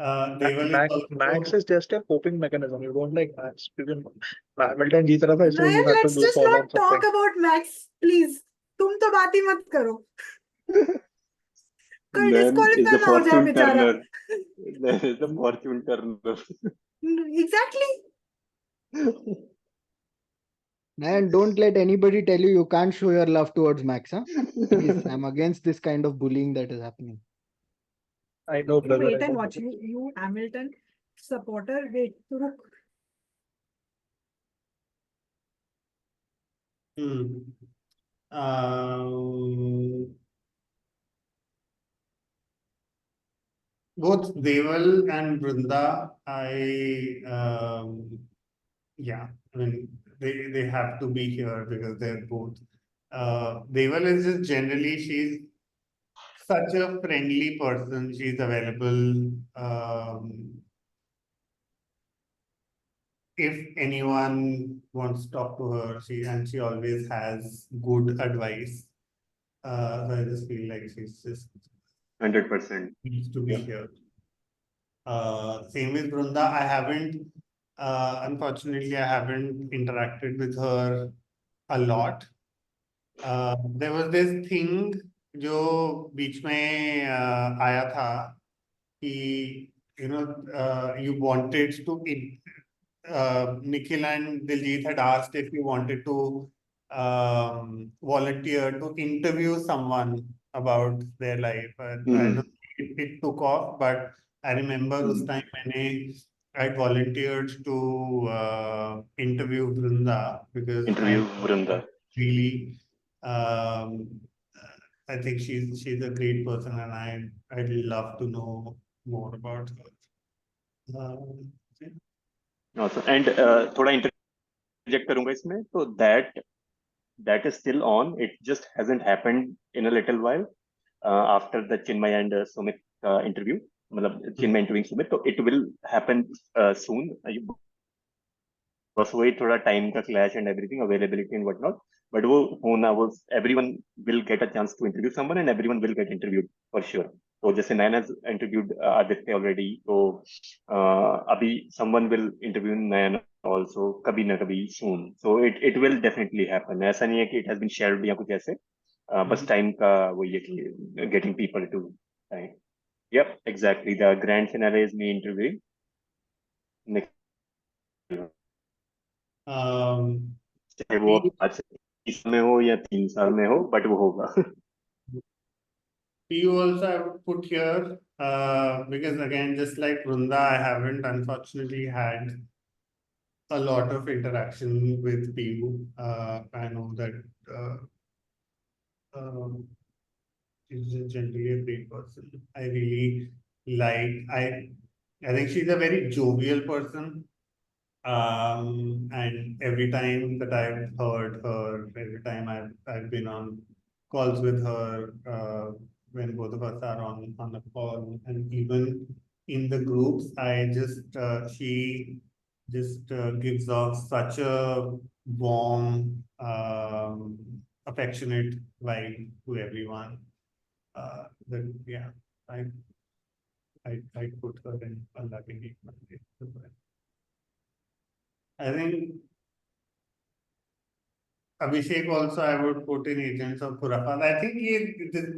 Max is just a coping mechanism. You don't like Max. Hamilton जीत रहा था इसलिए you have to Let's do just fall not on talk something. about Max, please. तुम तो बात ही मत करो। कल Man is the डिस्क्वालिफाई ना हो जाए fortune बेचारा। turner. Man is the fortune turner. Exactly. And don't let anybody tell you can't show your love towards Max, huh? Please, I'm against this kind of bullying that is happening. I know, brother. Wait I and know, watch brother. you Hamilton supporter. Wait, रुक। Um, both Deval and Brinda, yeah, I mean, they have to be here because they're both. Deval is just generally, she's such a friendly person. She's available. If anyone wants to talk to her, she always has good advice. So I just feel like she's just 100%. needs to be Yeah. here. Same with Brunda. I haven't, unfortunately, I haven't interacted with her a lot. There was this thing जो बीच में आया था कि you wanted to Nikhil and Diljit had asked if you wanted to volunteer to interview someone about their life. And I don't think it took off, but I remember उस time I volunteered to interview Brunda because Interview I Vrunda. really I think she's a great person and I'd love to know more about her. Yeah. Awesome. And थोड़ा interject करूंगा इसमें तो that is still on. It just hasn't happened in a little while after the Chinmay and Sumit interview. मतलब Chinmay interviewing Sumit, so it will happen soon. बस वही थोड़ा time का clash and everything availability and what not but वो होना वो everyone will get a chance to interview someone and everyone will get interviewed for sure तो जैसे Nayan has interviewed Aditya already तो अभी someone will interview Nayan also कभी ना कभी soon so it will definitely happen ऐसा नहीं है कि it has been shared या कुछ ऐसे बस टाइम का वही है कि getting people to time yep exactly the grand finale is me interviewing चाहे वो आज 30 में हो या 3 साल में हो बट वो होगा You also I would put here because again, just like Vrunda, I haven't unfortunately had a lot of interaction with Piyu. I know that she's generally a great person. I really like. I think she's a very jovial person. And every time that I've heard her, every time I've been on calls with her, when both of us are on a call, and even in the groups, she just gives off such a warm, affectionate vibe to everyone. That yeah, I put her in a loving bucket as well. I think Abhishek also I would put in Agents of Khurafat. I think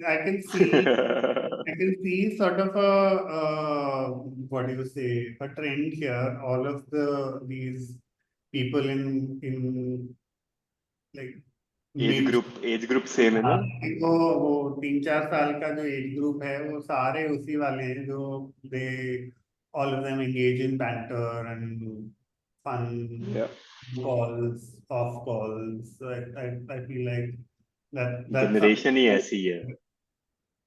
I can see sort of what do you say, a trend here. All of these people in like age group same है ना वो 3-4 साल का जो age group है वो सारे उसी वाले हैं जो दे all of them engage in banter and fun calls, off calls. So I feel like that's generation ही ऐसी है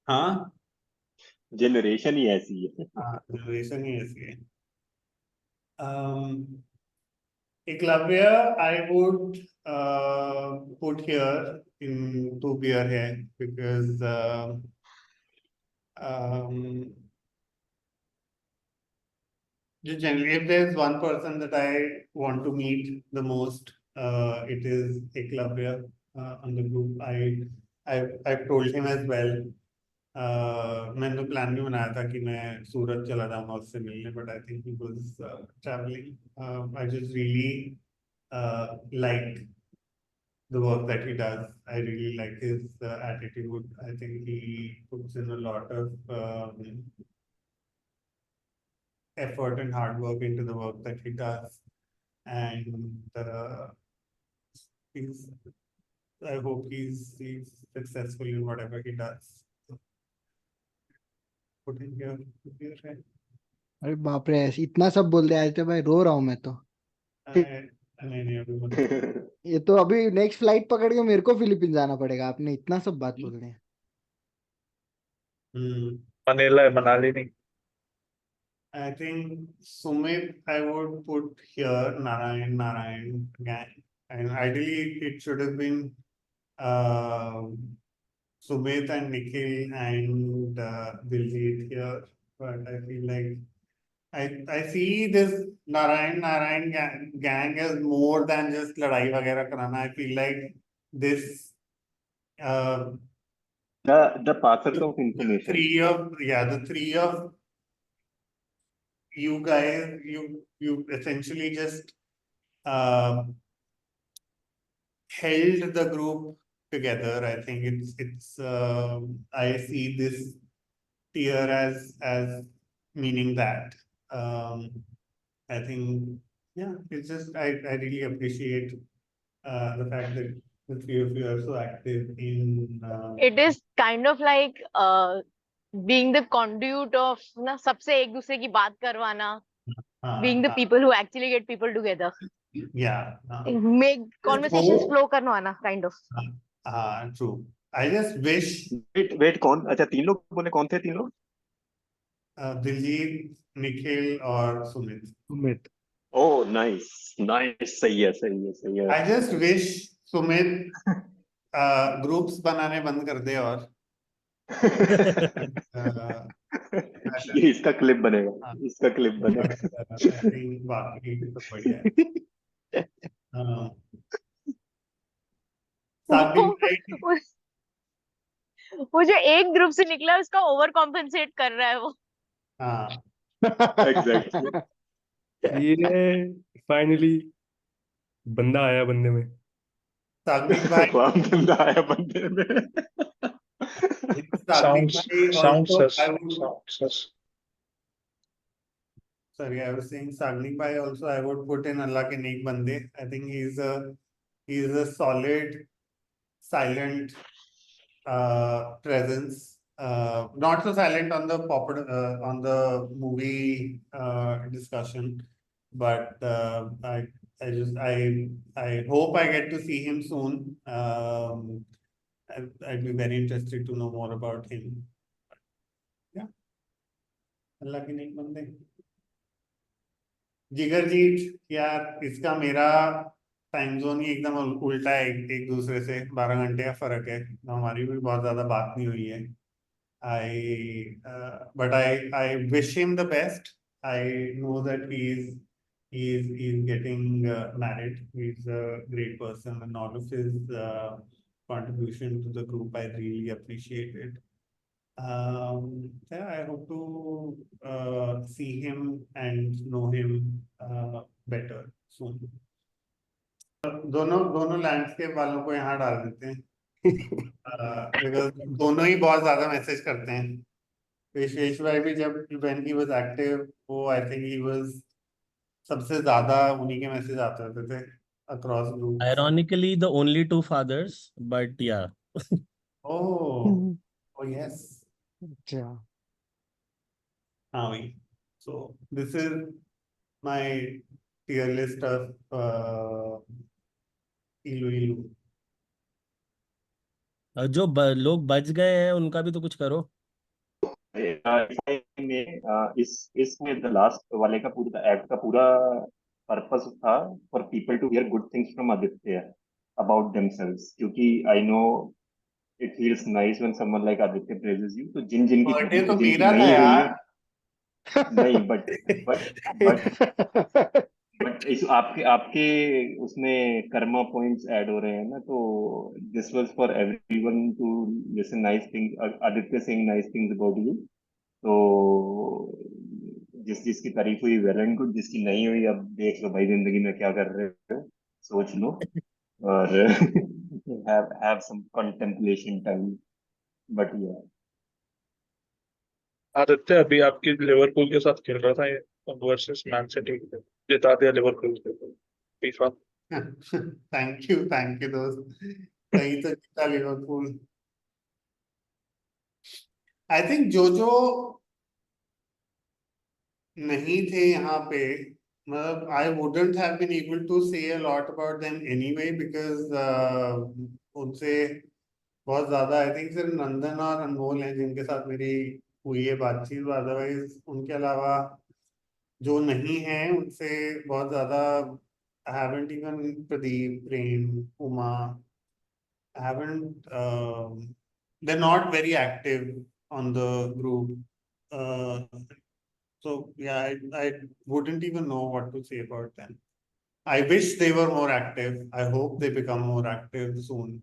हाँ जनरेशन ही ऐसी है जनरेशन ही ऐसी है Eklavya, I would put here in to beer here because just generally, if there's one person that I want to meet the most, it is Eklavya on the group. I've told him as well. मैंने तो plan भी बनाया था कि मैं सूरत चला जाऊंगा उससे मिलने but I think he was travelling I just really like the work that he does. I really like his attitude. I think he puts in a lot of effort and hard work into the work that he does, and he's. I hope he's successful in whatever he does. Put in here, right? अरे बाप रे, इतना सब बोल दिया आदित्य भाई, रो रहा हूँ मैं तो। नहीं अभी मत। ये तो अभी नेक्स्ट फ्लाइट पकड़ के मेरे को फिलीपींस जाना पड़ेगा, आपने इतना सब बात बोल दी। मनीला मनाली नहीं। I think Sumit, I would put here Narayan gang, and ideally it should have been Sumit and Nikhil and Diljit here, but I feel like I see this Narayan gang as more than just ladai वगैरह कराना. I feel like this the passers of information. the three of you guys, you essentially just held the group together. I think it's I see this tier as meaning that. I think it's just I really appreciate the fact that the three of you are so active in It is kind of like being the conduit of ना सबसे एक दूसरे की बात करवाना, being the people who actually get people together, make conversations flow करवाना, kind of. True. I just wish wait कौन, अच्छा तीन लोग बोले, कौन थे तीन लोग? Diljit, Nikhil और Sumit. Oh, nice. सही है. I just wish Sumit groups बनाने बंद कर दे और ये इसका क्लिप बनेगा. I think बाकी तो बढ़िया है. वो जो एक ग्रुप से निकला उसका ओवर कॉम्पेंसेट कर रहा है वो. Exactly. ये फाइनली बंदा आया बंदे में. साग्निक भाई बंदा आया बंदे में. Sorry, I was saying Sagnik Bhai also I would put in Allah Ke Neek Bande. I think he's a solid, silent presence. Not so silent on the on the movie discussion, but I hope I get to see him soon. I'd be very interested to know more about him. Yeah. Allah Ke Neek Bande. जिगरजीत यार, इसका मेरा time zone ही एकदम उल्टा है एक दूसरे से. 12 घंटे का फर्क है. हमारी भी बहुत ज्यादा बात नहीं हुई है. But I wish him the best. I know that he's getting married. He's a great person, and all of his contribution to the group I really appreciate it. I hope to see him and know him better soon. दोनों landscape वालों को यहाँ डाल देते हैं. because दोनों ही बहुत ज्यादा मैसेज करते हैं. विशेष भाई भी जब when he was active, वो I think he was सबसे ज्यादा उन्हीं के मैसेज आते रहते थे across groups. Ironically, the only two fathers, but yeah. Oh yes. अच्छा. So this is my tier list of Ilu. जो लोग बच गए हैं उनका भी तो कुछ करो. इसमें द लास्ट वाले का पूरा एक्ट का पूरा पर्पस था for people to hear good things from Aditya about themselves, क्योंकि I know it feels nice when someone like Aditya praises you. तो जिनकी बर्थडे तो जिनकी मेरा था नहीं हुई है, यार. नहीं बट इस आपके उसमें कर्मा पॉइंट्स ऐड हो रहे हैं ना, तो this was for everyone to listen nice things, Aditya saying nice things about you. तो जिसकी तारीफ हुई वेल एंड गुड, जिसकी नहीं हुई अब देख लो भाई जिंदगी में क्या कर रहे हो, सोच लो. और have some contemplation time. But yeah, Aditya अभी आपकी लिवरपूल के साथ खेल रहा था ये वर्सेस मैन सिटी, जिता दिया लिवरपूल को फीफा। थैंक यू दोस्त, कहीं तो जीता लिवरपूल। आई थिंक जो नहीं थे यहाँ पे, मतलब I wouldn't have been able to say a lot about them anyway, because उनसे बहुत ज्यादा आई थिंक सिर्फ नंदन और अनमोल हैं जिनके साथ मेरी हुई है बातचीत। अदरवाइज उनके अलावा जो नहीं है उनसे बहुत ज्यादा haven't even Pradeep, Prem, Uma haven't they're not very active on the group. So yeah, I wouldn't even know what to say about them. I wish they were more active. I hope they become more active soon.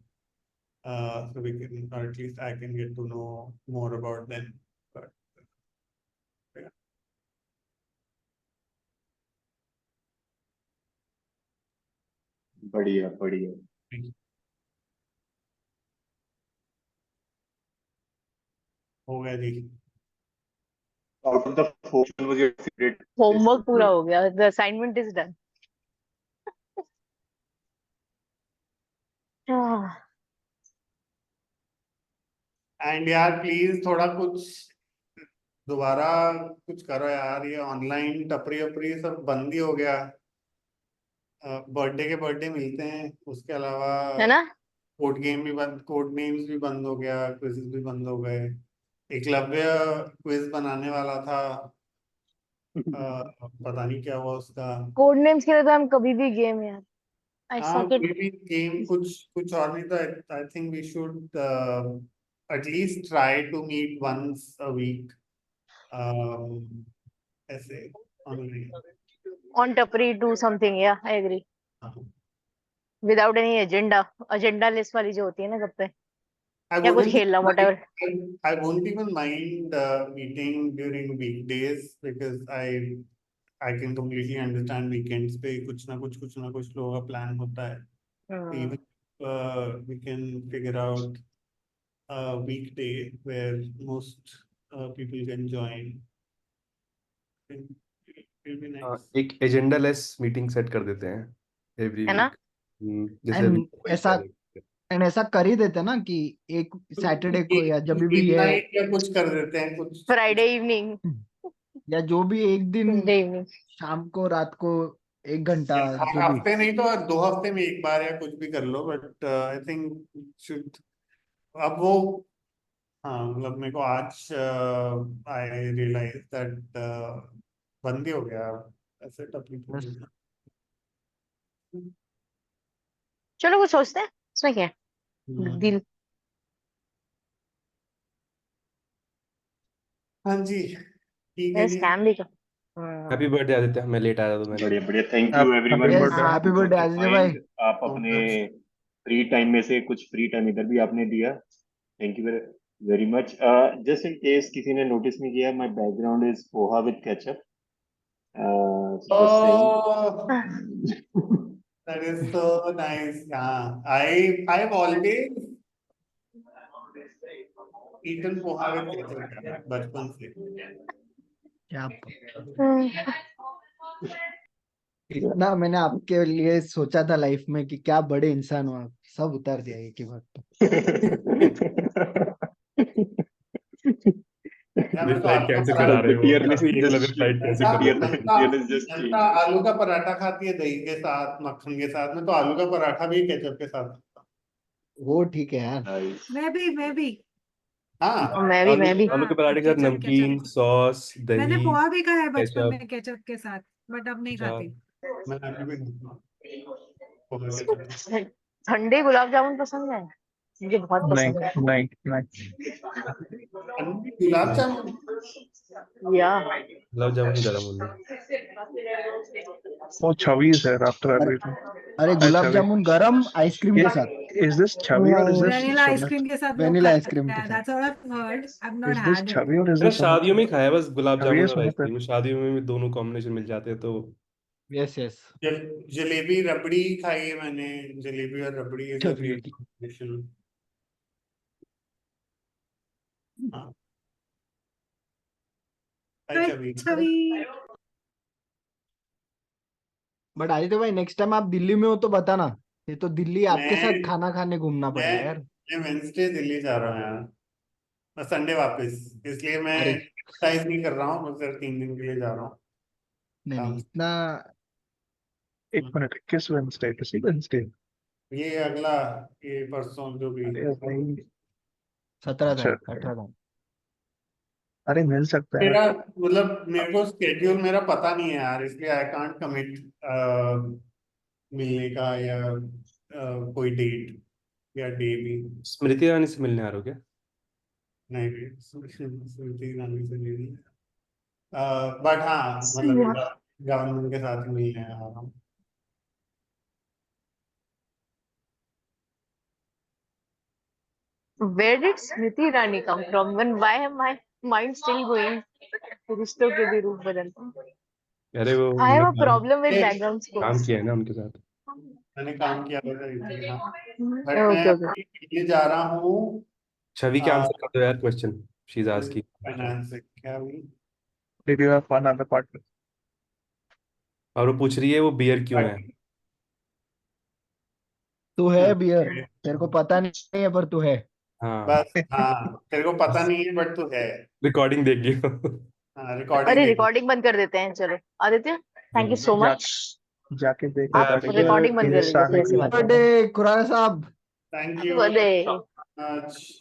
So we can, or at least I can get to know more about them. But yeah. बढ़िया बढ़िया। हो गया जी। Out of the four, which one was your favorite? Homework पूरा हो गया, the assignment is done. And यार please थोड़ा कुछ दोबारा कुछ करो यार, ये ऑनलाइन टपरी अपरी सब बंद ही हो गया। बर्थडे के बर्थडे मिलते हैं, उसके अलावा है ना? कोड गेम भी बंद, कोड नेम्स भी बंद हो गया, क्विज़ेस भी बंद हो गए। एकलव्य क्विज बनाने वाला था, पता नहीं क्या हुआ उसका। कोड नेम्स के लिए तो हम कभी भी गेम यार, I हाँ suck it. कोई भी गेम कुछ और नहीं तो I think we should at least try to meet once a week. ऐसे online. On Tapri do something, yeah, I agree. Without any agenda list वाली जो होती है ना गप्पे, या कुछ खेलना, whatever. I won't even mind meeting during weekdays because I can completely understand weekends पे कुछ ना कुछ लोगों का plan होता है. Even we can figure out a weekday where most people can join. It'll be nice. एक एजेंडा लेस मीटिंग सेट कर देते हैं एवरी है ना? वीक, जैसे अभी ऐसा कर ही देते ना कि एक सैटरडे को या जब भी है Midnight या कुछ कर देते हैं, कुछ Friday evening. या जो भी एक दिन Tuesday evening. शाम को रात को 1 घंटा हर जो भी हफ्ते नहीं तो 2 हफ्ते में एक बार या कुछ भी कर लो, बट आई थिंक शुड अब वो, हाँ मतलब मेरे को आज आई रियलाइज दैट बंद ही हो गया ऐसे टपली। चलो कुछ सोचते हैं, इसमें क्या है? दिल। हाँ जी ठीक है जी। स्कैम भी कर। हैप्पी बर्थडे आदित्य, मैं लेट आया तो मैंने। बढ़िया बढ़िया। Thank you everyone. Happy birthday Aditya भाई। आप अपने फ्री टाइम में से कुछ फ्री टाइम इधर भी आपने दिया, thank you very much. Just in case किसी ने नोटिस नहीं किया, my background is poha with ketchup. That is so nice. Yeah, I've always eaten poha with ketchup बचपन से। क्या इतना मैंने आपके लिए सोचा था लाइफ में कि क्या बड़े इंसान हो आप, सब उतार दिया एक ही बात फ्लाइट कैंसिल करा रहे हो। आलू का पराठा खाती है दही के साथ, मक्खन के साथ में, तो आलू का पराठा भी केचप के साथ। वो ठीक है यार। मैं भी हाँ मैं भी आलू के पराठे के साथ नमकीन, सॉस, दही। मैंने पोहा भी खाया है बचपन केचप। में केचप के साथ, बट अब नहीं खाती। मैं अभी भी ठंडे गुलाब जामुन पसंद है मुझे, बहुत पसंद है। नहीं गुलाब जामुन या गुलाब जामुन गरम होने। वो छवीज है आफ्टर एवरीथिंग। अरे गुलाब जामुन गरम आइसक्रीम के साथ। Is this chavi or is this vanilla ice cream के साथ वेनिला आइसक्रीम के साथ। That's all I've heard. I've not is this had it. chavi or is मैंने this शादियों में खाया बस गुलाब छवि है जामुन और सुना था। आइसक्रीम। शादियों में भी दोनों कॉम्बिनेशन मिल जाते हैं तो Yes, yes. जलेबी रबड़ी खाई है मैंने, जलेबी और रबड़ी is a great combination. हाँ. Hi, Chavi. Chhavi but Aditya भाई नेक्स्ट टाइम आप दिल्ली में हो तो बताना, ये तो दिल्ली आपके साथ मैं खाना खाने घूमना पड़ेगा यार। वेंसडे दिल्ली जा रहा हूँ यार, मैं संडे वापस, इसलिए मैं अरे एक्सरसाइज नहीं कर रहा हूँ, मैं सिर्फ 3 दिन के लिए जा रहा हूँ। नहीं काम नहीं इतना। एक मिनट, किस वेंसडे? किसी वेंसडे? ये अगला, ये परसों जो भी, अरे भाई, 17 अच्छा, तारीख 18 तारीख। अरे मिल सकता है। मेरा मतलब मेरे को स्केड्यूल मेरा पता नहीं है यार, इसलिए आई कांट कमिट मिलने का या कोई डेट या डे भी। स्मृति ईरानी से मिलने आ रहे हो क्या? नहीं भी स्मृति ईरानी से नहीं, बट हाँ मतलब गवर्नमेंट के साथ मिलने आ रहा हूँ। Where did Smriti Irani come from? Why am my mind still going? रिश्तों के भी रूप बदलते। अरे वो I have उन्होंने a problem with background काम scores. किया है ना उनके साथ। मैंने काम किया था इसलिए, हाँ। बट Okay, मैं okay. ये जा रहा हूँ छवि के आंसर कर दो यार question, she is asking. Finance से, क्या हुई? Did you have fun at the party? और वो पूछ रही है वो बियर क्यों है। तू है बियर, तेरे को पता नहीं है पर तू है। हाँ बस हाँ, तेरे को पता नहीं है बट तू है। रिकॉर्डिंग देखिए। हाँ, रिकॉर्डिंग अरे देख। रिकॉर्डिंग बंद कर देते हैं, चलो Aditya, thank you so much. जाके देख आप रिकॉर्डिंग बंद कर दीजिए, ऐसी बात है। बर्थडे खुराना साहब। Thank you birthday. मच।